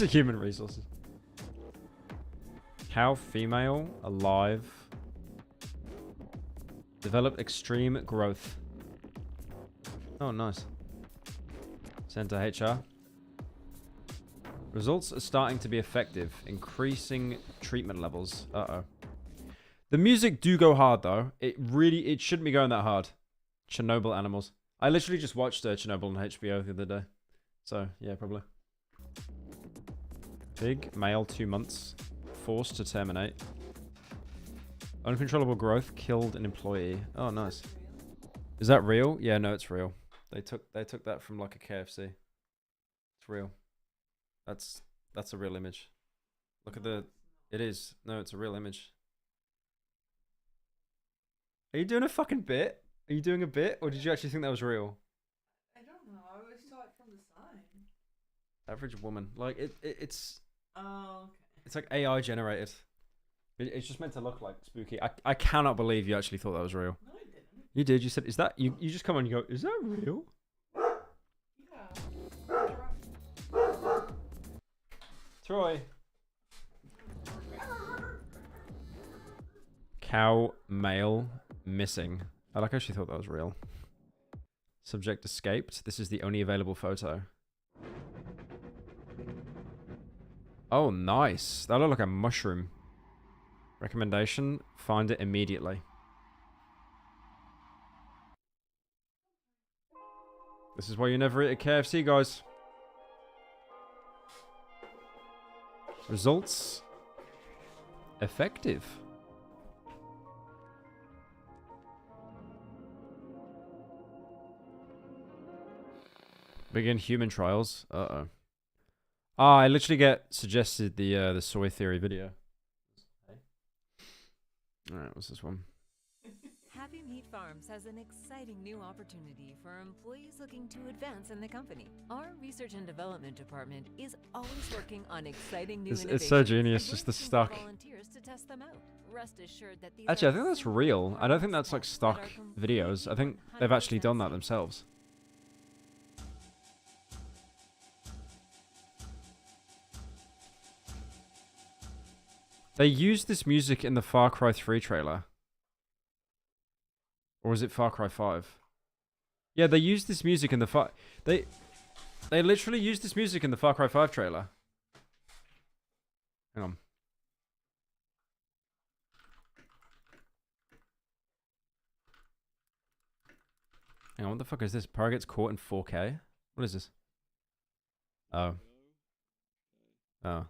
human resources. Cow female. Alive. Developed extreme growth. Oh, nice. Center HR. Results are starting to be effective. Increasing treatment levels. Uh-oh. The music do go hard, though. It shouldn't be going that hard. Chernobyl animals. I literally just watched Chernobyl on HBO the other day. So, yeah, probably. Pig, male, 2 months. Forced to terminate. Uncontrollable growth, killed an employee. Oh, nice. Is that real? Yeah, no, it's real. They took that from like a KFC. It's real. That's a real image. Look at the... It is. No, it's a real image. Are you doing a fucking bit? Are you doing a bit? Or did you actually think that was real? I don't know. I always saw it from the sign. Average woman. Like, it's... Oh, okay. It's like AI generated. It's just meant to look like spooky. I cannot believe you actually thought that was real. No, I didn't. You did. You said, is that... You just come on and you go, is that real? Yeah. Troy. Cow male missing. I like how she thought that was real. Subject escaped. This is the only available photo. Oh, nice. That looked like a mushroom. Recommendation, find it immediately. This is why you never eat at KFC, guys. Results. Effective. Begin human trials. Uh-oh. Ah, I literally get suggested the soy theory video. Alright, what's this one? Happy Meat Farms has an exciting new opportunity for employees looking to advance in the company. Our research and development department is always working on exciting new innovations. It's so genius, just the stock. Volunteers to test them out. Rest assured that these Actually, I think that's real. I don't think that's like stock videos. I think they've actually done that themselves. They used this music in the Far Cry 3 trailer. Or was it Far Cry 5? Yeah, they used this music in the They literally used this music in the Far Cry 5 trailer. Hang on. Hang on, what the fuck is this? Pyro gets caught in 4K? What is this? Oh. Oh.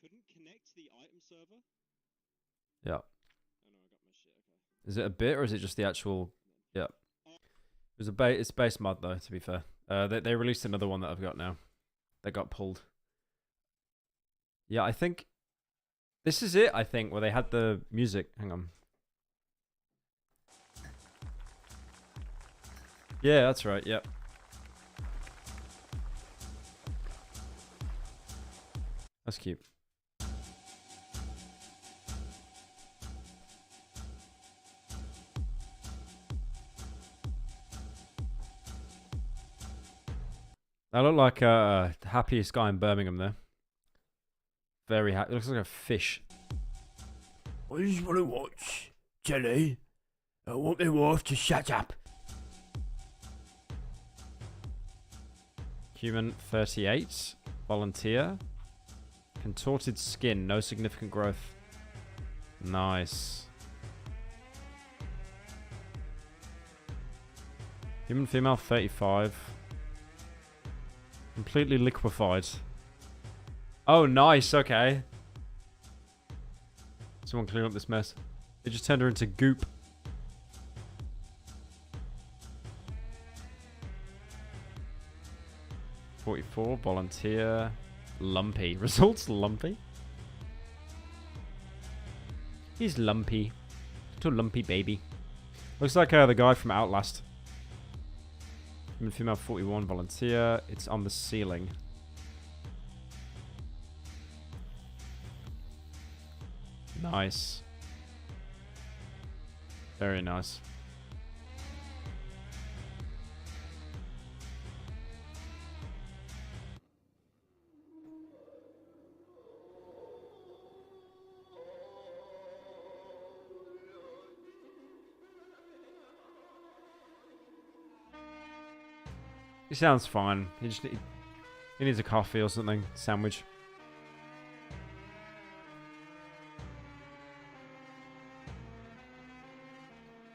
Couldn't connect the item server? Yeah. Oh no, I got my shit, okay. Is it a bit or is it just the actual... Yeah. It's base mod though, to be fair. They released another one that I've got now. That got pulled. Yeah, I think... This is it, I think, where they had the music. Hang on. Yeah, that's right, yep. That's cute. I look like the happiest guy in Birmingham there. Very happy. It looks like a fish. I just want to watch telly. I want my wife to shut up. Human 38. Volunteer. Contorted skin. No significant growth. Nice. Human female 35. Completely liquefied. Oh, nice. Okay. Someone clean up this mess. They just turned her into goop. .44 volunteer. Lumpy. Results lumpy. He's lumpy. Little lumpy baby. Looks like the guy from Outlast. Human female 41 volunteer. It's on the ceiling. Nice. Very nice. He sounds fine. He needs a coffee or something. Sandwich.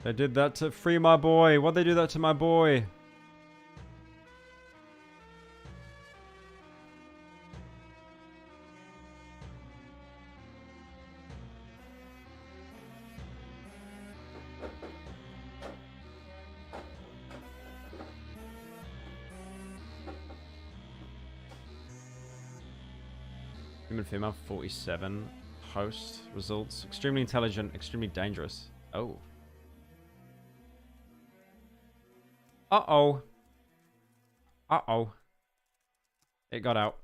They did that to free my boy. Why'd they do that to my boy? Human female 47. Host results. Extremely intelligent, extremely dangerous. Oh. Uh-oh. Uh-oh. It got out.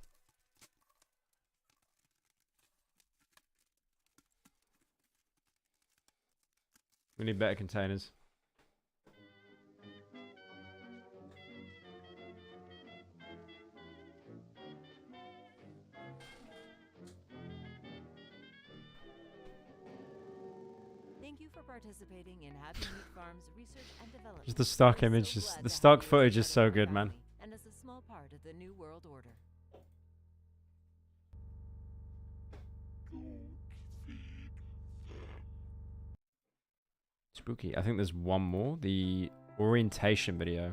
We need better containers. Thank you for participating in Happy Meat Farms research and development. Just the stock image, the stock footage is so good, man. And as a small part of the New World Order. Spooky. I think there's one more. The Orientation video.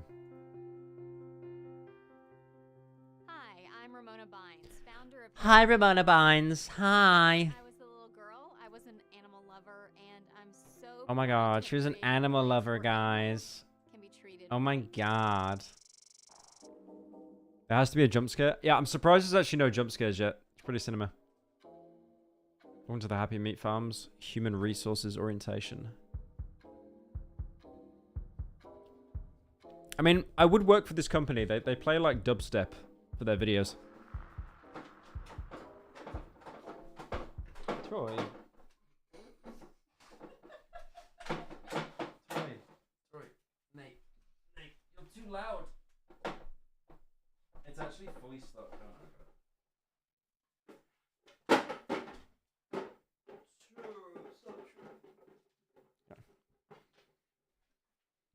Hi, I'm Ramona Bynes, founder of... Hi, Ramona Bynes. Hi. I was a little girl. I was an animal lover, and I'm so... Oh my god, she was an animal lover, guys. Can be treated Oh my god. There has to be a jump scare. Yeah, I'm surprised there's actually no jump scares yet. It's pretty cinema. Going to the Happy Meat Farms. Human Resources Orientation. I mean, I would work for this company. They play like dubstep for their videos. Troy. Troy. Nate. You're too loud. It's actually fully stuck.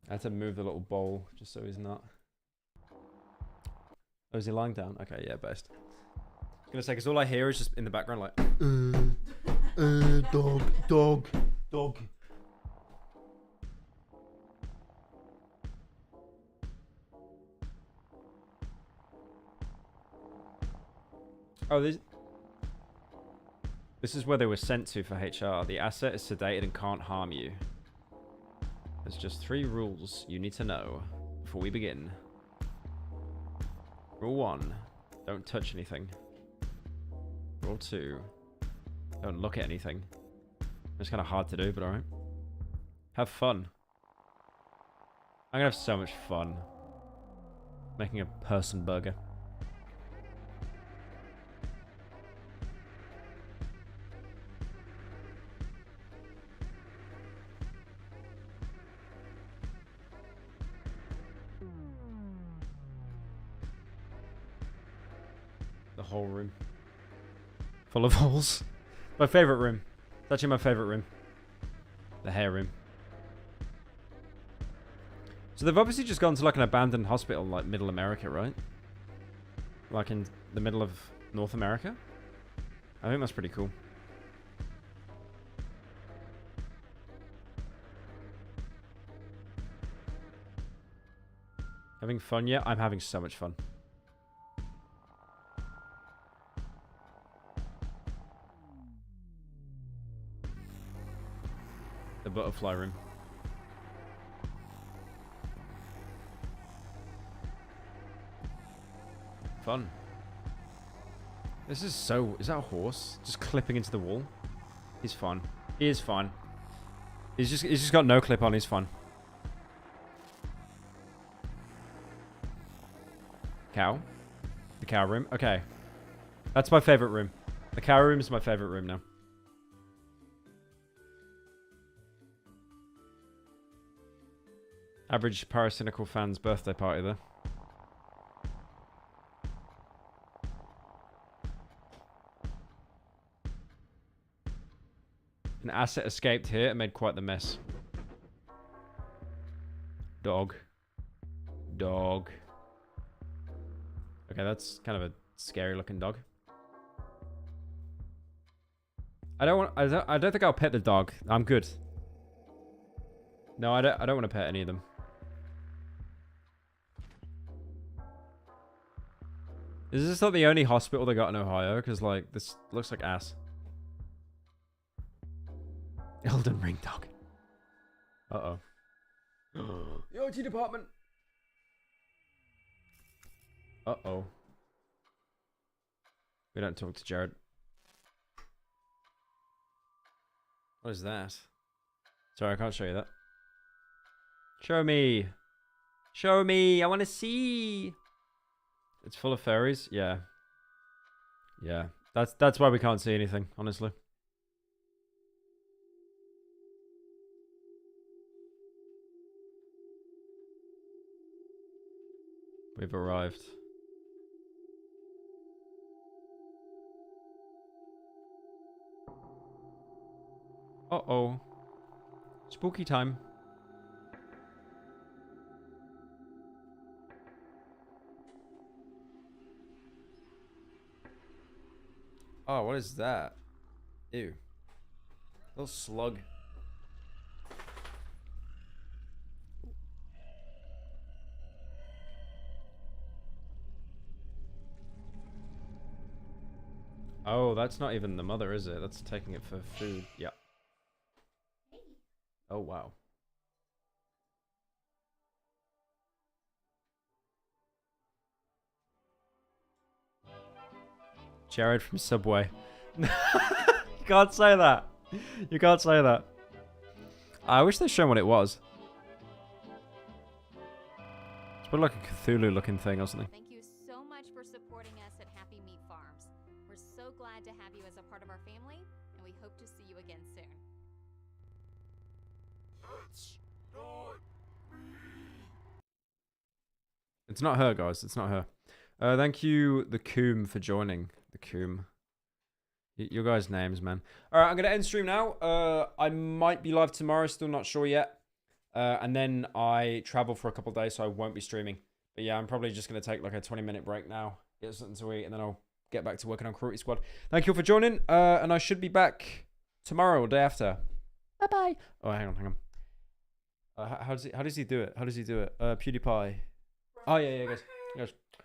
I had to move the little bowl just so he's not. Oh, is he lying down? Okay, yeah, best. I was gonna say, because all I hear is just in the background, like, dog. Oh, this is where they were sent to for HR. The asset is sedated and can't harm you. There's just 3 rules you need to know before we begin. Rule 1, don't touch anything. Rule 2, don't look at anything. It's kind of hard to do, but alright. Have fun. I'm gonna have so much fun making a person burger. The whole room. Full of holes. My favorite room. It's actually my favorite room. The hair room. So they've obviously just gone to like an abandoned hospital like middle America, right? Like in the middle of North America? I think that's pretty cool. Having fun yet? I'm having so much fun. The butterfly room. Fun. This is so... Is that a horse? Just clipping into the wall? He's fun. He is fun. He's just got no clip on. He's fun. Cow? The cow room? Okay. That's my favorite room. The cow room is my favorite room now. Average Paracynical fan's birthday party there. An asset escaped here and made quite the mess. Dog. Dog. Okay, that's kind of a scary looking dog. I don't think I'll pet the dog. I'm good. No, I don't want to pet any of them. Is this not the only hospital they got in Ohio? Because, like, this looks like ass. Elden Ring dog. Uh-oh. The OT department. Uh-oh. We don't talk to Jared. What is that? Sorry, I can't show you that. Show me. Show me. I want to see. It's full of fairies? Yeah. Yeah. That's why we can't see anything, honestly. We've arrived. Uh-oh. Spooky time. Oh, what is that? Ew. Little slug. Oh, that's not even the mother, is it? That's taking it for food. Yeah. Oh, wow. Jared from Subway. You can't say that. You can't say that. I wish they'd shown what it was. It's probably like a Cthulhu looking thing or something. Thank you so much for supporting us at Happy Meat Farms. We're so glad to have you as a part of our family, and we hope to see you again soon. It's not her, guys. It's not her. Thank you, the Coom, for joining. The Coom. Your guys' names, man. All right, I'm going to end stream now. I might be live tomorrow. Still not sure yet. And then I travel for a couple days, so I won't be streaming. But yeah, I'm probably just going to take like a 20-minute break now. Get something to eat, and then I'll get back to working on Cruelty Squad. Thank you all for joining. And I should be back tomorrow or day after. Bye-bye. Oh, hang on. How does he do it? PewDiePie. Oh, yeah, guys.